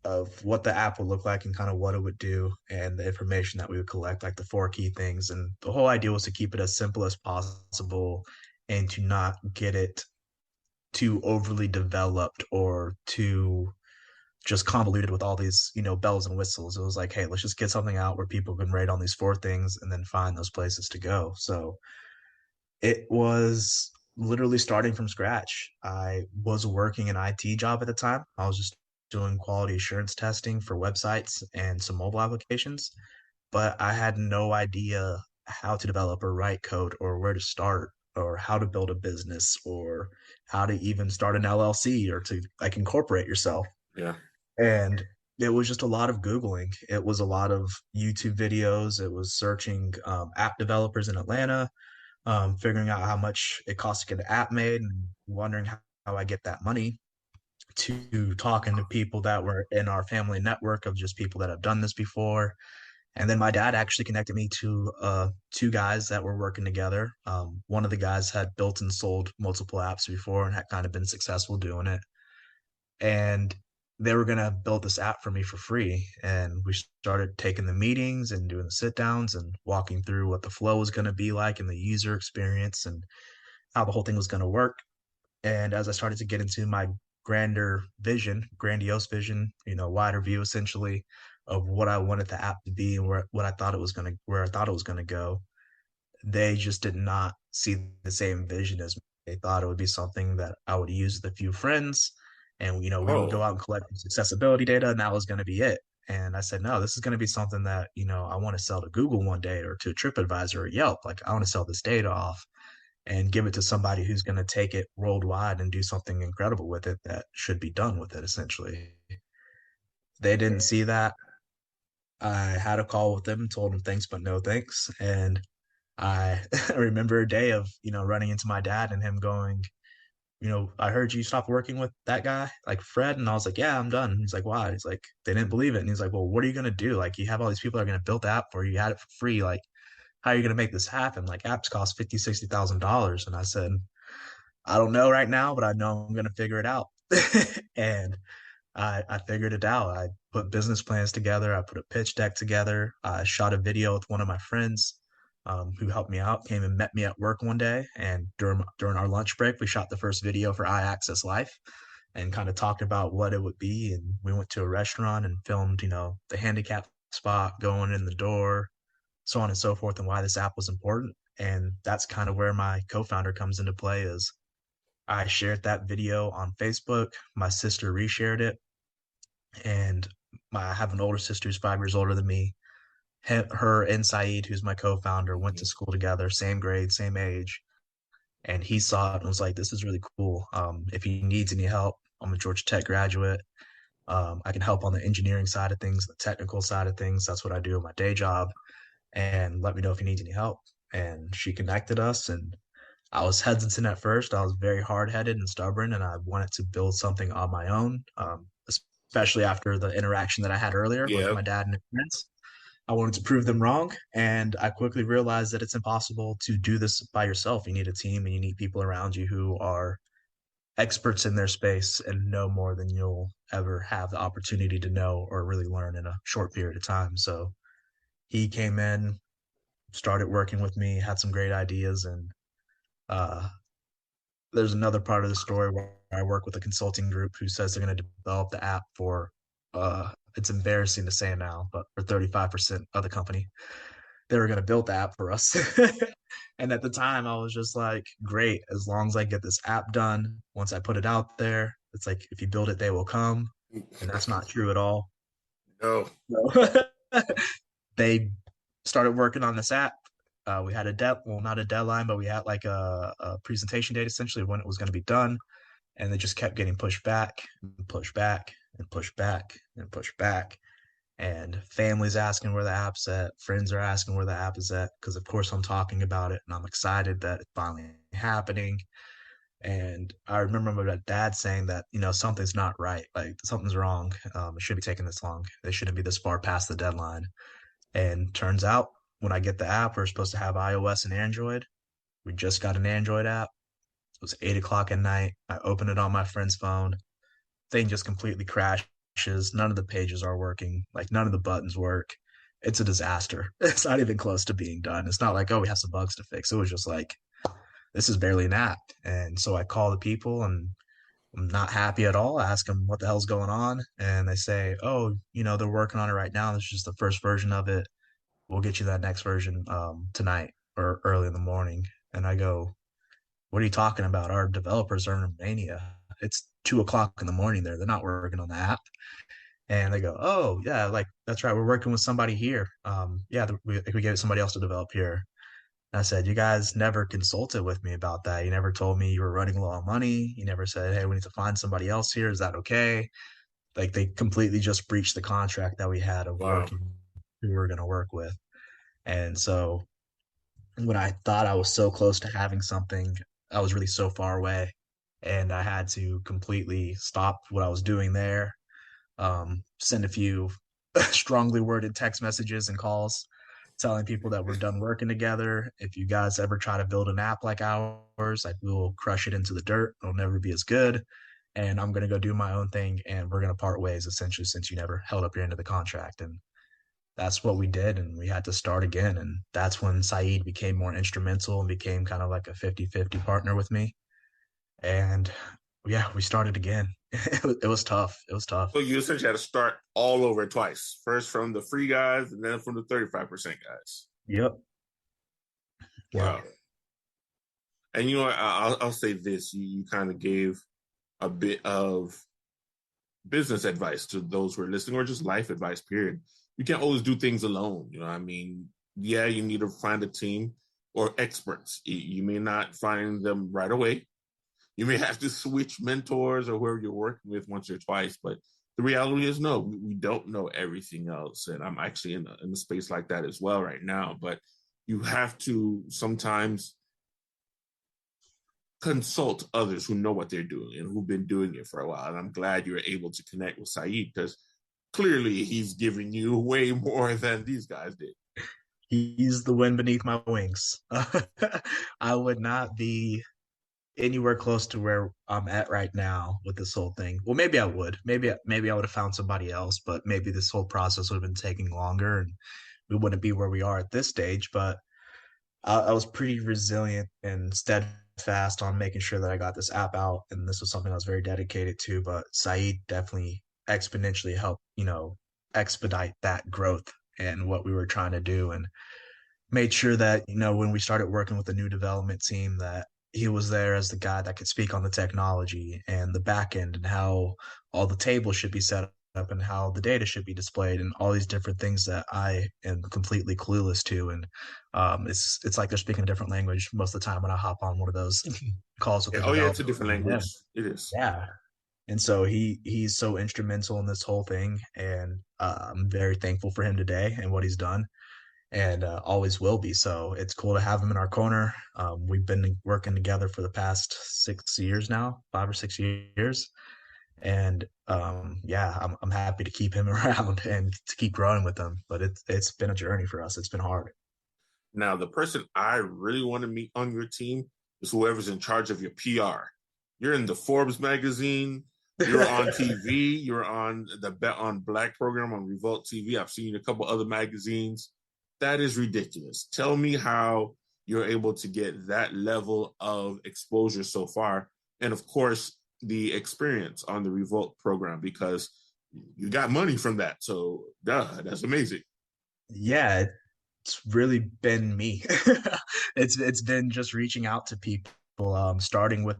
of what the app would look like and kind of what it would do and the information that we would collect, like the four key things. And the whole idea was to keep it as simple as possible and to not get it too overly developed or too just convoluted with all these, bells and whistles. It was like, hey, let's just get something out where people can rate on these four things and then find those places to go. So it was literally starting from scratch. I was working an IT job at the time. I was just doing quality assurance testing for websites and some mobile applications, but I had no idea how to develop or write code or where to start or how to build a business or how to even start an LLC or to like incorporate yourself. Yeah. And it was just a lot of Googling. It was a lot of YouTube videos. It was searching app developers in Atlanta, figuring out how much it costs to get an app made and wondering how I get that money, to talking to people that were in our family network of just people that have done this before. And then my dad actually connected me to two guys that were working together. One of the guys had built and sold multiple apps before and had kind of been successful doing it. And they were going to build this app for me for free. And we started taking the meetings and doing the sit downs and walking through what the flow was going to be like and the user experience and how the whole thing was going to work. And as I started to get into my grandiose vision, wider view essentially of what I wanted the app to be and where I thought it was going to go, they just did not see the same vision as me. They thought it would be something that I would use with a few friends and, we would go out and collect this accessibility data and that was going to be it. And I said, no, this is going to be something that, I want to sell to Google one day or to TripAdvisor or Yelp. Like I want to sell this data off and give it to somebody who's going to take it worldwide and do something incredible with it that should be done with it, essentially. They didn't see that. I had a call with them and told them thanks, but no thanks. And I remember a day of, running into my dad and him going, I heard you stopped working with that guy, like Fred. And I was like, yeah, I'm done. He's like, why? He's like, they didn't believe it. And he's like, well, what are you going to do? Like, you have all these people that are going to build the app for you. You had it for free. Like, how are you going to make this happen? Like, apps cost $50,000, $60,000. And I said, I don't know right now, but I know I'm going to figure it out. And I figured it out. I put business plans together. I put a pitch deck together. I shot a video with one of my friends who helped me out, came and met me at work one day. And during our lunch break, we shot the first video for iAccess Life and kind of talked about what it would be. And we went to a restaurant and filmed, the handicap spot going in the door, so on and so forth, and why this app was important. And that's kind of where my co-founder comes into play. Is I shared that video on Facebook. My sister reshared it. And I have an older sister who's 5 years older than me. Her and Saeed, who's my co-founder, went to school together, same grade, same age. And he saw it and was like, this is really cool. If he needs any help, I'm a Georgia Tech graduate. I can help on the engineering side of things, the technical side of things. That's what I do in my day job. And let me know if he needs any help. And she connected us. And I was hesitant at first. I was very hard-headed and stubborn, and I wanted to build something on my own, especially after the interaction that I had earlier with my dad and his friends. I wanted to prove them wrong, and I quickly realized that it's impossible to do this by yourself. You need a team, and you need people around you who are experts in their space and know more than you'll ever have the opportunity to know or really learn in a short period of time. So he came in, started working with me, had some great ideas, and there's another part of the story where I work with a consulting group who says they're going to develop the app for it's embarrassing to say now, but for 35% of the company. They were going to build the app for us. And at the time, I was just like, great, as long as I get this app done. Once I put it out there, it's like, if you build it, they will come. And that's not true at all. No. They started working on this app. we had not a deadline, but we had like a presentation date essentially when it was going to be done, and they just kept getting pushed back and pushed back and pushed back and pushed back. And families asking where the app's at, friends are asking where the app is at, because of course I'm talking about it and I'm excited that it's finally happening. And I remember my dad saying that, something's not right, like something's wrong. It shouldn't be taking this long. They shouldn't be this far past the deadline. And turns out when I get the app, we're supposed to have iOS and Android. We just got an Android app. It was 8 o'clock at night. I opened it on my friend's phone. Thing just completely crashes. None of the pages are working. Like none of the buttons work. It's a disaster. It's not even close to being done. It's not like, oh, we have some bugs to fix. It was just like, this is barely an app. And so I call the people and I'm not happy at all. I ask them what the hell's going on. And they say, oh, they're working on it right now. This is just the first version of it. We'll get you that next version tonight or early in the morning. And I go, what are you talking about? Our developers are in Romania. It's 2 o'clock in the morning there. They're not working on the app. And they go, oh, yeah, like, that's right. We're working with somebody here. Yeah, we get somebody else to develop here. And I said, you guys never consulted with me about that. You never told me you were running low on money. You never said, hey, we need to find somebody else here. Is that okay? Like they completely just breached the contract that we had of working who we were going to work with. And so when I thought I was so close to having something, I was really so far away. And I had to completely stop what I was doing there, send a few strongly worded text messages and calls telling people that we're done working together. If you guys ever try to build an app like ours, like we will crush it into the dirt. It'll never be as good. And I'm going to go do my own thing and we're going to part ways essentially since you never held up your end of the contract. And that's what we did. And we had to start again. And that's when Saeed became more instrumental and became kind of like a 50-50 partner with me. And yeah, we started again. It was tough. It was tough. So you essentially had to start all over twice. First from the free guys and then from the 35% guys. Yep. Wow. And I'll say this. You kind of gave a bit of business advice to those who are listening or just life advice, period. You can't always do things alone. Yeah, you need to find a team or experts. You may not find them right away. You may have to switch mentors or whoever you're working with once or twice, but the reality is no, we don't know everything else. And I'm actually in a space like that as well right now, but you have to sometimes consult others who know what they're doing and who've been doing it for a while. And I'm glad you're able to connect with Saeed because clearly he's giving you way more than these guys did. He's the wind beneath my wings. I would not be anywhere close to where I'm at right now with this whole thing. Well, maybe I would. Maybe I would have found somebody else, but maybe this whole process would have been taking longer and we wouldn't be where we are at this stage. But I was pretty resilient and steadfast on making sure that I got this app out. And this was something I was very dedicated to. But Saeed definitely exponentially helped, expedite that growth and what we were trying to do and made sure that, when we started working with the new development team that he was there as the guy that could speak on the technology and the back end and how all the tables should be set up and how the data should be displayed and all these different things that I am completely clueless to. And it's like they're speaking a different language most of the time when I hop on one of those calls with the yeah, it's a different language. Yeah. It is. Yeah. And so he's so instrumental in this whole thing. And I'm very thankful for him today and what he's done. And always will be. So it's cool to have him in our corner. We've been working together for the past 6 years now, 5 or 6 years. And yeah, I'm happy to keep him around and to keep growing with him. But it's been a journey for us. It's been hard. Now, the person I really want to meet on your team is whoever's in charge of your PR. You're in the Forbes magazine. You're on TV. You're on the Bet on Black program on Revolt TV. I've seen you in a couple other magazines. That is ridiculous. Tell me how you're able to get that level of exposure so far. And of course, the experience on the Revolt program, because you got money from that. So that's amazing. Yeah, it's really been me. It's been just reaching out to people, starting with,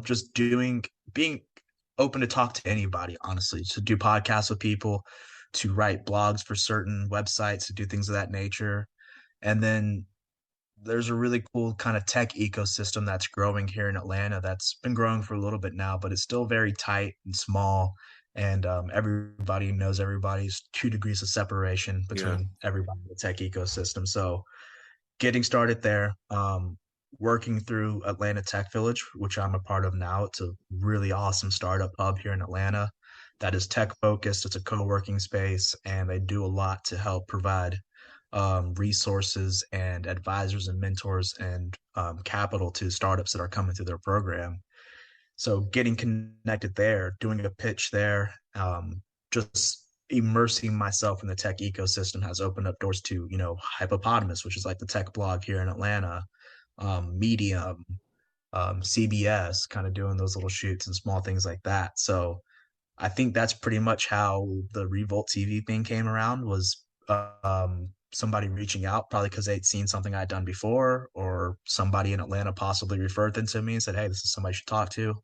just being open to talk to anybody, honestly, to do podcasts with people, to write blogs for certain websites, to do things of that nature. And then there's a really cool kind of tech ecosystem that's growing here in Atlanta that's been growing for a little bit now, but it's still very tight and small. And everybody knows everybody's 2 degrees of separation Yeah. between everybody in the tech ecosystem. So getting started there, working through Atlanta Tech Village, which I'm a part of now. It's a really awesome startup hub here in Atlanta that is tech focused. It's a co-working space, and they do a lot to help provide resources and advisors and mentors and capital to startups that are coming through their program. So getting connected there, doing a pitch there, just immersing myself in the tech ecosystem has opened up doors to, Hippopotamus, which is like the tech blog here in Atlanta, Medium, CBS, kind of doing those little shoots and small things like that. So I think that's pretty much how the Revolt TV thing came around was somebody reaching out, probably because they'd seen something I'd done before, or somebody in Atlanta possibly referred them to me and said, hey, this is somebody you should talk to.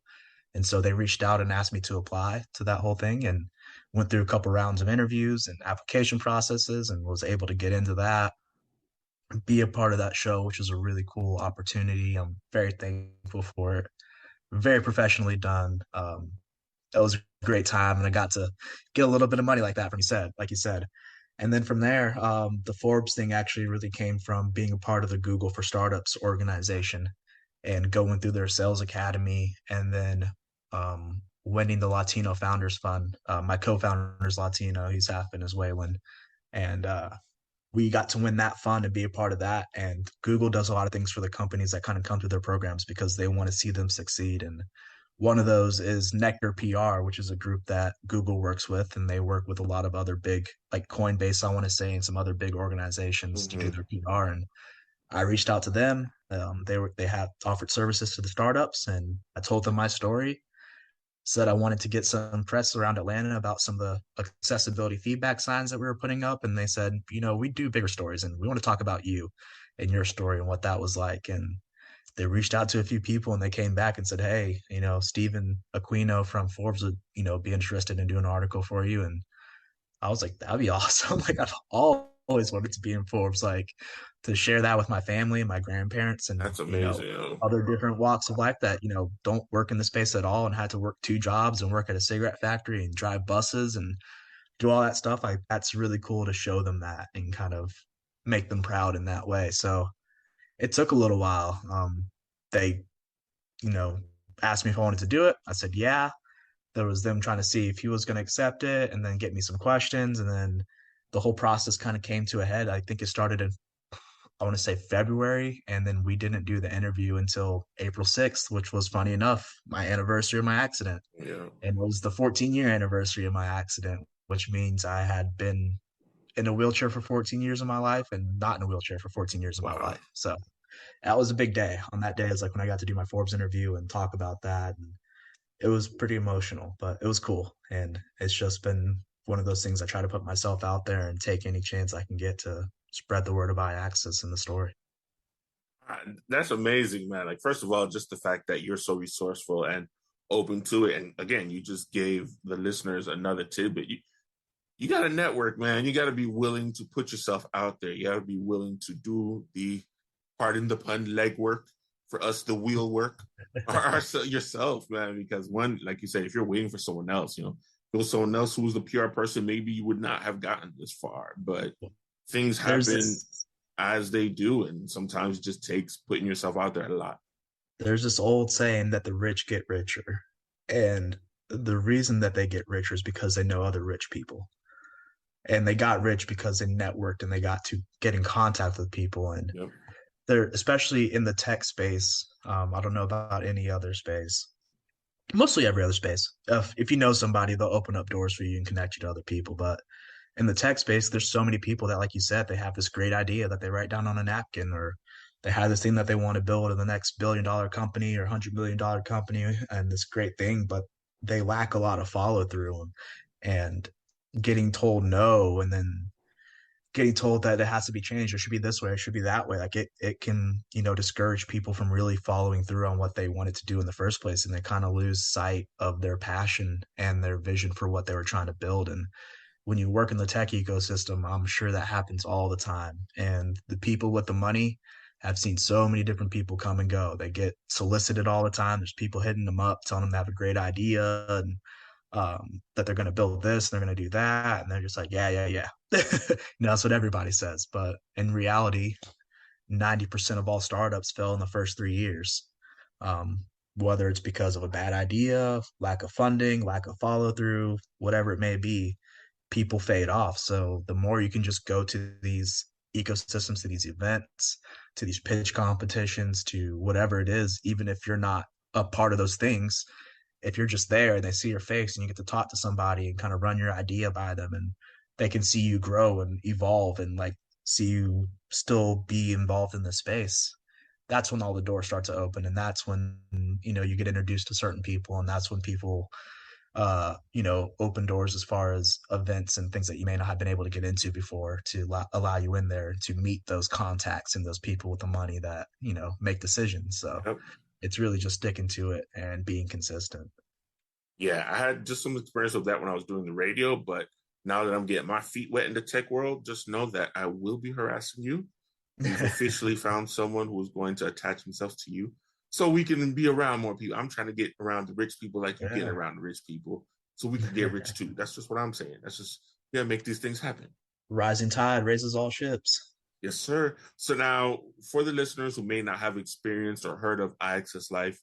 And so they reached out and asked me to apply to that whole thing and went through a couple rounds of interviews and application processes and was able to get into that, be a part of that show, which was a really cool opportunity. I'm very thankful for it. Very professionally done. It was a great time, and I got to get a little bit of money like you said. And then from there, the Forbes thing actually really came from being a part of the Google for Startups organization and going through their sales academy, and then winning the Latino Founders Fund. My co-founder is Latino; he's half Venezuelan, and we got to win that fund and be a part of that. And Google does a lot of things for the companies that kind of come through their programs because they want to see them succeed. And one of those is Nectar PR, which is a group that Google works with, and they work with a lot of other big, like Coinbase, I want to say, and some other big organizations to do their PR. And I reached out to them. They had offered services to the startups, and I told them my story. Said I wanted to get some press around Atlanta about some of the accessibility feedback signs that we were putting up, and they said, we do bigger stories, and we want to talk about you and your story and what that was like. And they reached out to a few people, and they came back and said, hey, Stephen Aquino from Forbes would, be interested in doing an article for you. And I was like, that'd be awesome. Like, I've always wanted to be in Forbes, like to share that with my family and my grandparents and, That's amazing. other different walks of life that, don't work in the space at all and had to work 2 jobs and work at a cigarette factory and drive buses and do all that stuff. That's really cool to show them that and kind of make them proud in that way. So it took a little while. They, asked me if I wanted to do it. I said, yeah. There was them trying to see if he was going to accept it and then get me some questions. And then the whole process kind of came to a head. I think it started in, I want to say February. And then we didn't do the interview until April 6th, which was funny enough, my anniversary of my accident. Yeah. And it was the 14-year anniversary of my accident, which means I had been in a wheelchair for 14 years of my life and not in a wheelchair for 14 years of my life. So that was a big day. On that day is like when I got to do my Forbes interview and talk about that. And it was pretty emotional, but it was cool. And it's just been one of those things I try to put myself out there and take any chance I can get to spread the word of iAccess in the story. That's amazing, man. Like, first of all, just the fact that you're so resourceful and open to it. And again, you just gave the listeners another tidbit. You got to network, man. You got to be willing to put yourself out there. You got to be willing to do the, pardon the pun, legwork. For us, the wheel work yourself, man, because one, like you said, if you're waiting for someone else, if it was someone else who was the PR person, maybe you would not have gotten this far. But things happen as they do, and sometimes it just takes putting yourself out there a lot. There's this old saying that the rich get richer, and the reason that they get richer is because they know other rich people, and they got rich because they networked and they got to get in contact with people. And they're, especially in the tech space, I don't know about any other space, mostly every other space. If you know somebody, they'll open up doors for you and connect you to other people. But in the tech space, there's so many people that, like you said, they have this great idea that they write down on a napkin, or they have this thing that they want to build in the next $1 billion company or $100 million company, and this great thing, but they lack a lot of follow through and getting told no, and then getting told that it has to be changed, or should be this way, or should be that way. Like it can, discourage people from really following through on what they wanted to do in the first place. And they kind of lose sight of their passion and their vision for what they were trying to build. And when you work in the tech ecosystem, I'm sure that happens all the time. And the people with the money have seen so many different people come and go. They get solicited all the time. There's people hitting them up, telling them they have a great idea and that they're going to build this and they're going to do that. And they're just like, yeah. That's what everybody says. But in reality, 90% of all startups fail in the first 3 years. Whether it's because of a bad idea, lack of funding, lack of follow through, whatever it may be, people fade off. So the more you can just go to these ecosystems, to these events, to these pitch competitions, to whatever it is, even if you're not a part of those things, if you're just there and they see your face and you get to talk to somebody and kind of run your idea by them and they can see you grow and evolve and like see you still be involved in the space, that's when all the doors start to open. And that's when, you get introduced to certain people. And that's when people, open doors as far as events and things that you may not have been able to get into before to allow you in there to meet those contacts and those people with the money that, make decisions. So Yep. it's really just sticking to it and being consistent. Yeah, I had just some experience with that when I was doing the radio, but now that I'm getting my feet wet in the tech world, just know that I will be harassing you. We've officially found someone who is going to attach himself to you so we can be around more people. I'm trying to get around the rich people like you get around the rich people so we can get rich too. That's just what I'm saying. That's just, make these things happen. Rising tide raises all ships. Yes, sir. So now, for the listeners who may not have experienced or heard of iAccess Life,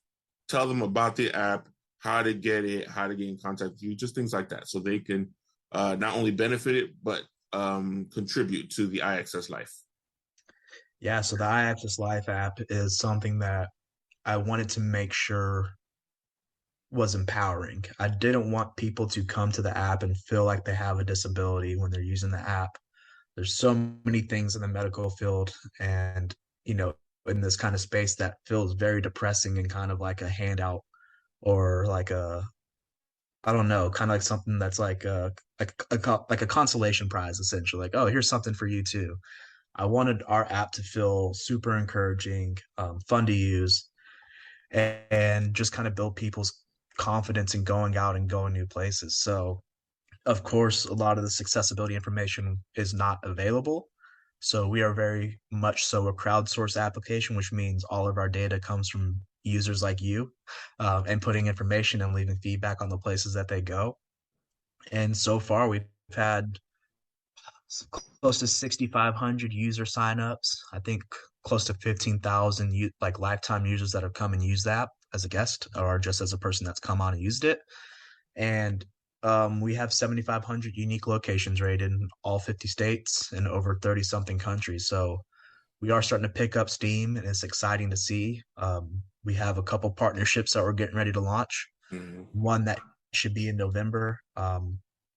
tell them about the app, how to get it, how to get in contact with you, just things like that, so they can not only benefit it, but contribute to the iAccess Life. Yeah, so the iAccess Life app is something that I wanted to make sure was empowering. I didn't want people to come to the app and feel like they have a disability when they're using the app. There's so many things in the medical field and, in this kind of space that feels very depressing and kind of like a handout or like I don't know, kind of like something that's like a consolation prize, essentially. Like, oh, here's something for you too. I wanted our app to feel super encouraging, fun to use, and just kind of build people's confidence in going out and going new places. So, of course, a lot of this accessibility information is not available. So we are very much so a crowdsourced application, which means all of our data comes from users like you and putting information and leaving feedback on the places that they go. And so far, we've had close to 6,500 user signups. I think close to 15,000 like lifetime users that have come and used that as a guest or just as a person that's come on and used it. And we have 7,500 unique locations rated in all 50 states and over 30 something countries. So we are starting to pick up steam and it's exciting to see. We have a couple partnerships that we're getting ready to launch. Mm-hmm. One that should be in November.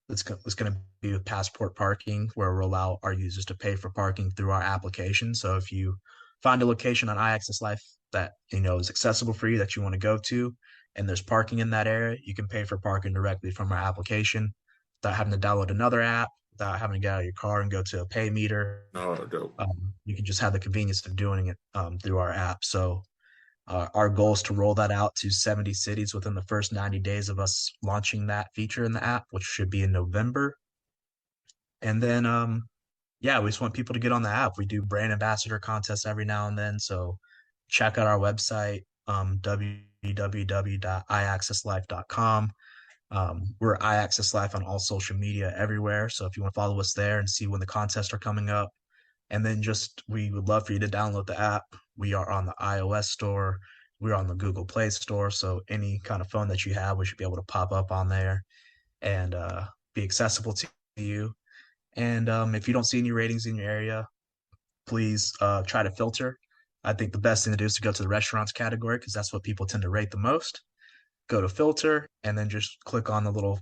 It's going to be with Passport Parking, where we'll allow our users to pay for parking through our application. So if you find a location on iAccess Life that is accessible for you that you want to go to, and there's parking in that area, you can pay for parking directly from our application without having to download another app, without having to get out of your car and go to a pay meter. Oh, dope. You can just have the convenience of doing it through our app. So our goal is to roll that out to 70 cities within the first 90 days of us launching that feature in the app, which should be in November. And then, we just want people to get on the app. We do brand ambassador contests every now and then. So check out our website, www.iaccesslife.com. We're iAccess Life on all social media everywhere. So if you want to follow us there and see when the contests are coming up, and then we would love for you to download the app. We are on the iOS store. We're on the Google Play store. So any kind of phone that you have, we should be able to pop up on there and be accessible to you. And if you don't see any ratings in your area, please try to filter. I think the best thing to do is to go to the restaurants category because that's what people tend to rate the most. Go to filter and then just click on the little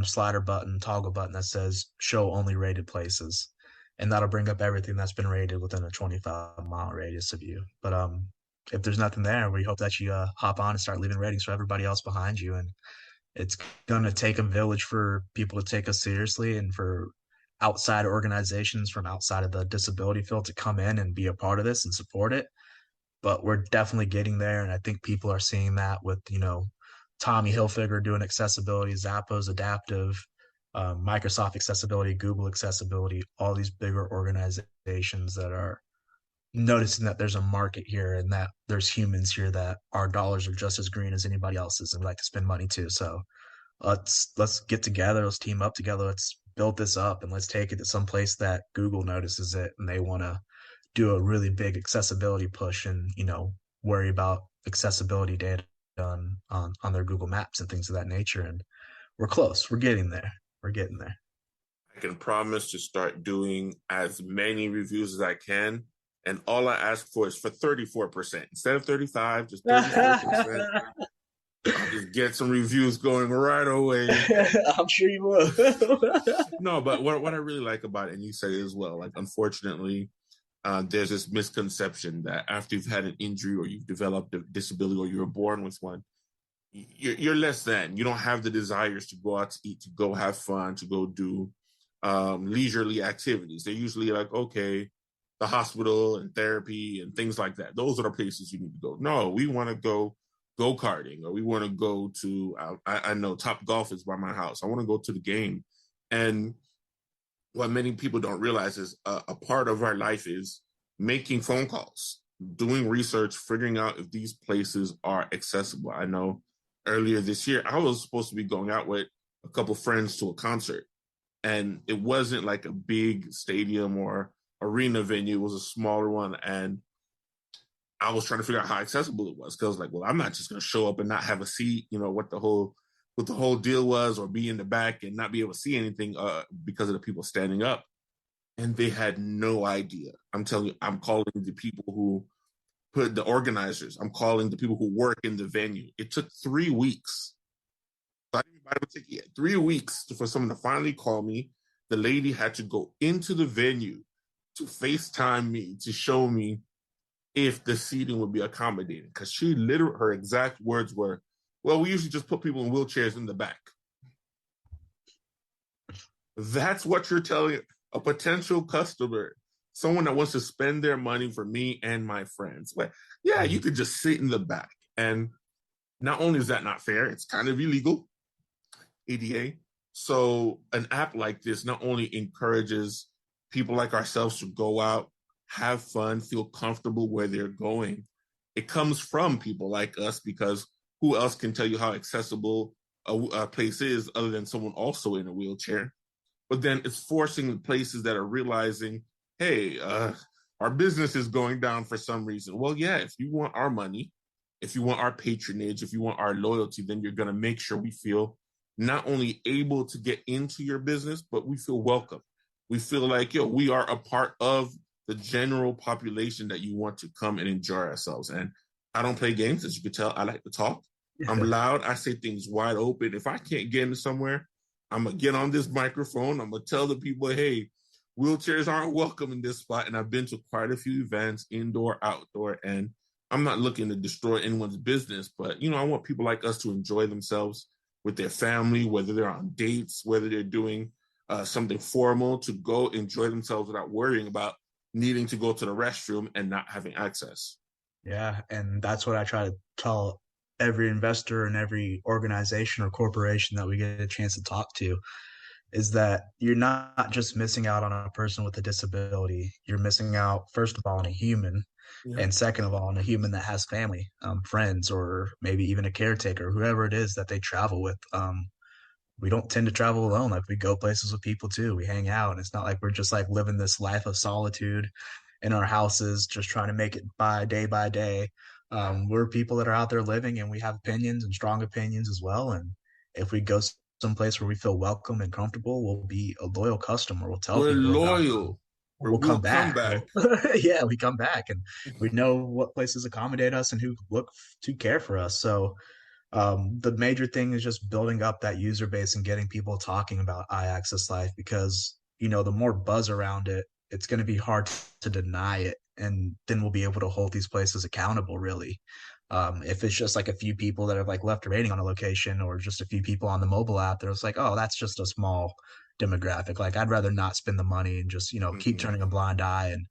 slider button, toggle button that says show only rated places. And that'll bring up everything that's been rated within a 25-mile radius of you. But if there's nothing there, we hope that you hop on and start leaving ratings for everybody else behind you. And it's going to take a village for people to take us seriously and for outside organizations from outside of the disability field to come in and be a part of this and support it. But we're definitely getting there. And I think people are seeing that with, Tommy Hilfiger doing accessibility, Zappos Adaptive, Microsoft Accessibility, Google Accessibility, all these bigger organizations that are noticing that there's a market here and that there's humans here, that our dollars are just as green as anybody else's, and we like to spend money too. So let's get together, let's team up together, let's build this up, and let's take it to some place that Google notices it and they want to do a really big accessibility push, and worry about accessibility data on their Google Maps and things of that nature. And we're close. We're getting there. We're getting there. I can promise to start doing as many reviews as I can. And all I ask for is for 34%. Instead of 35, just 34%. I'll just get some reviews going right away. I'm sure you will. No, but what I really like about it, and you said it as well, like, unfortunately, there's this misconception that after you've had an injury or you've developed a disability or you were born with one, you're less than. You don't have the desires to go out to eat, to go have fun, to go do leisurely activities. They're usually like, okay, the hospital and therapy and things like that. Those are the places you need to go. No, we want to go karting, or we want to go to, I know Top Golf is by my house. I want to go to the game. And what many people don't realize is a part of our life is making phone calls, doing research, figuring out if these places are accessible. I know earlier this year, I was supposed to be going out with a couple friends to a concert, and it wasn't like a big stadium or arena venue. It was a smaller one. And I was trying to figure out how accessible it was, because I was like, well, I'm not just going to show up and not have a seat, what the whole deal was, or be in the back and not be able to see anything because of the people standing up. And they had no idea. I'm telling you, I'm calling the people who put the organizers. I'm calling the people who work in the venue. It took 3 weeks. So I didn't buy the ticket yet. 3 weeks for someone to finally call me. The lady had to go into the venue to FaceTime me to show me if the seating would be accommodating. Because her exact words were, well, we usually just put people in wheelchairs in the back. That's what you're telling a potential customer, someone that wants to spend their money for me and my friends. Well, yeah, you could just sit in the back. And not only is that not fair, it's kind of illegal, ADA. So an app like this not only encourages people like ourselves to go out, have fun, feel comfortable where they're going. It comes from people like us, because who else can tell you how accessible a place is other than someone also in a wheelchair? But then it's forcing the places that are realizing, hey, our business is going down for some reason. Well, yeah, if you want our money, if you want our patronage, if you want our loyalty, then you're going to make sure we feel not only able to get into your business, but we feel welcome. We feel like, we are a part of the general population that you want to come and enjoy ourselves. And I don't play games, as you can tell. I like to talk. I'm loud. I say things wide open. If I can't get into somewhere, I'm going to get on this microphone. I'm going to tell the people, hey, wheelchairs aren't welcome in this spot. And I've been to quite a few events, indoor, outdoor, and I'm not looking to destroy anyone's business. But, I want people like us to enjoy themselves with their family, whether they're on dates, whether they're doing something formal, to go enjoy themselves without worrying about needing to go to the restroom and not having access. Yeah, and that's what I try to tell every investor and every organization or corporation that we get a chance to talk to, is that you're not just missing out on a person with a disability. You're missing out, first of all, on a human, and second of all, on a human that has family, friends, or maybe even a caretaker, whoever it is that they travel with. We don't tend to travel alone. Like, we go places with people too. We hang out, and it's not like we're just like living this life of solitude in our houses, just trying to make it by day. We're people that are out there living, and we have opinions, and strong opinions as well. And if we go someplace where we feel welcome and comfortable, we'll be a loyal customer. We'll tell we're people loyal. We'll come back. Yeah, we come back, and we know what places accommodate us and who look to care for us. So the major thing is just building up that user base and getting people talking about iAccess Life, because the more buzz around it, it's going to be hard to deny it, and then we'll be able to hold these places accountable, really. If it's just like a few people that have like left a rating on a location, or just a few people on the mobile app, they're just like, oh, that's just a small demographic. Like, I'd rather not spend the money and just keep turning a blind eye, and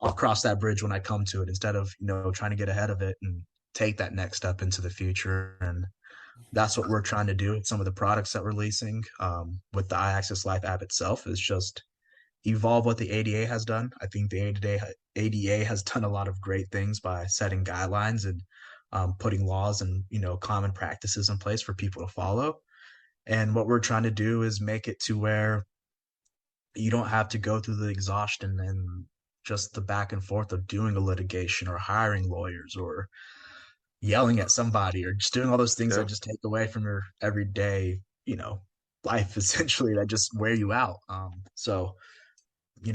I'll cross that bridge when I come to it, instead of trying to get ahead of it and take that next step into the future. And that's what we're trying to do with some of the products that we're releasing, with the iAccess Life app itself, is just evolve what the ADA has done. I think the ADA has done a lot of great things by setting guidelines and putting laws and, common practices in place for people to follow. And what we're trying to do is make it to where you don't have to go through the exhaustion and just the back and forth of doing a litigation or hiring lawyers or yelling at somebody or just doing all those things that just take away from your everyday, life essentially, that just wear you out. So,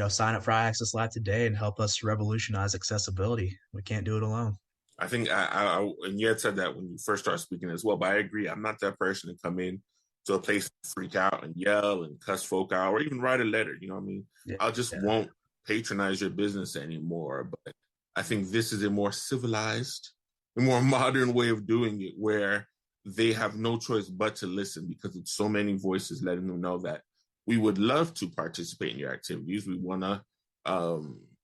sign up for iAccess Live today and help us revolutionize accessibility. We can't do it alone. I think and you had said that when you first started speaking as well, but I agree. I'm not that person to come in to a place to freak out and yell and cuss folk out or even write a letter. You know what I mean? Yeah, I just won't patronize your business anymore. But I think this is a more civilized, a more modern way of doing it where they have no choice but to listen because it's so many voices letting them know that we would love to participate in your activities. We want to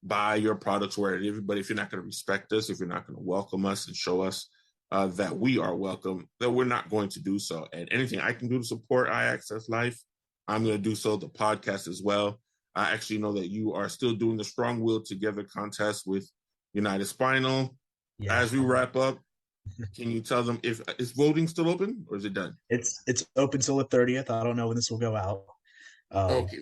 buy your products, wherever. But if you're not going to respect us, if you're not going to welcome us and show us that we are welcome, that we're not going to do so. And anything I can do to support iAccess Life, I'm going to do so. The podcast as well. I actually know that you are still doing the Strong Will Together contest with United Spinal. Yeah. As we wrap up, can you tell them if is voting still open or is it done? It's open till the 30th. I don't know when this will go out. Okay.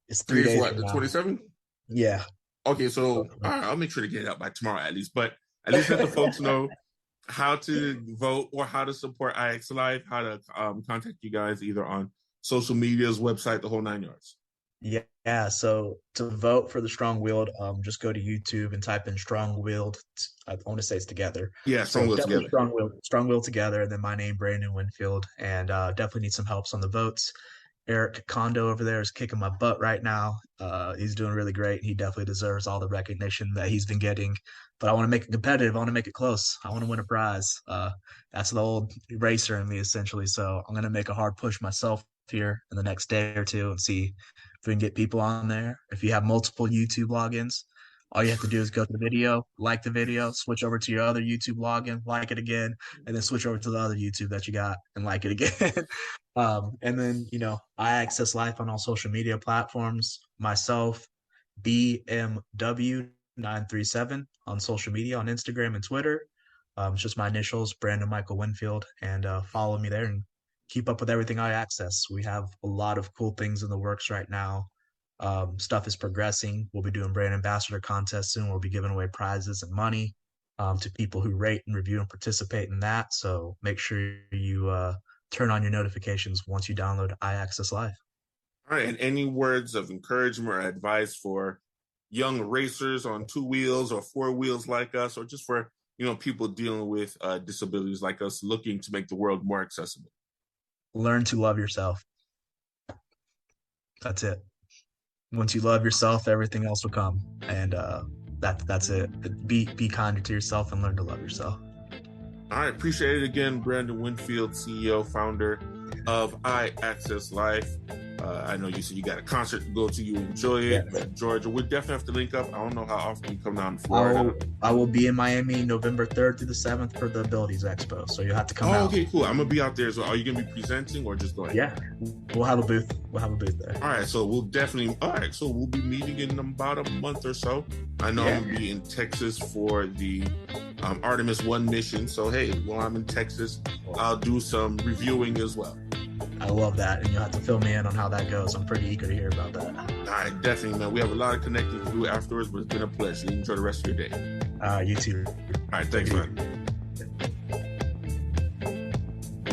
It's 3 days. What, the 27th? Yeah. Okay, so I'll make sure to get it out by tomorrow at least. But at least let the folks know how to vote or how to support iAccess Live, how to contact you guys either on social media's website, the whole 9 yards. Yeah. So to vote for the Strong Willed, just go to YouTube and type in Strong Willed. I want to say it's together. Yeah, Strong Willed together. Strong Willed together, and then my name, Brandon Winfield, and definitely need some helps on the votes. Eric Kondo over there is kicking my butt right now. He's doing really great. He definitely deserves all the recognition that he's been getting. But I want to make it competitive. I want to make it close. I want to win a prize. That's the old racer in me, essentially. So I'm going to make a hard push myself here in the next day or two and see if we can get people on there. If you have multiple YouTube logins, all you have to do is go to the video, like the video, switch over to your other YouTube login, like it again, and then switch over to the other YouTube that you got and like it again. And then, iAccess Life on all social media platforms, myself, BMW937 on social media, on Instagram and Twitter. It's just my initials, Brandon Michael Winfield, and follow me there and keep up with everything iAccess. We have a lot of cool things in the works right now. Stuff is progressing. We'll be doing brand ambassador contests soon. We'll be giving away prizes and money to people who rate and review and participate in that. So make sure you turn on your notifications once you download iAccess Live. All right. And any words of encouragement or advice for young racers on 2 wheels or 4 wheels like us, or just for, people dealing with disabilities like us, looking to make the world more accessible? Learn to love yourself. That's it. Once you love yourself, everything else will come. And that's it. Be kinder to yourself and learn to love yourself. All right. Appreciate it again, Brandon Winfield, CEO, founder of iAccess Life. I know you said you got a concert to go to. You enjoy it. Yeah. Georgia, we'll definitely have to link up. I don't know how often you come down to Florida. I will be in Miami November 3rd through the 7th for the Abilities Expo. So you'll have to come out. Okay, cool. I'm going to be out there as well. Are you going to be presenting or just going? Yeah. We'll have a booth. there. All right. So we'll be meeting in about a month or so. I know I'm going to be in Texas for the Artemis 1 mission. So, hey, while I'm in Texas, I'll do some reviewing as well. I love that, and you'll have to fill me in on how that goes. I'm pretty eager to hear about that. All right, definitely, man. We have a lot of connecting to do afterwards, but it's been a pleasure. Enjoy the rest of your day. You too. All right, thanks, man.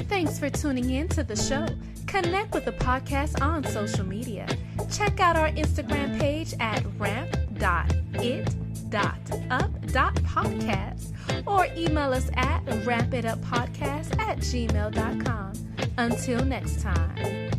Thanks for tuning in to the show. Connect with the podcast on social media. Check out our Instagram page at ramp.it.up.podcast or email us at rampituppodcast@gmail.com. Until next time.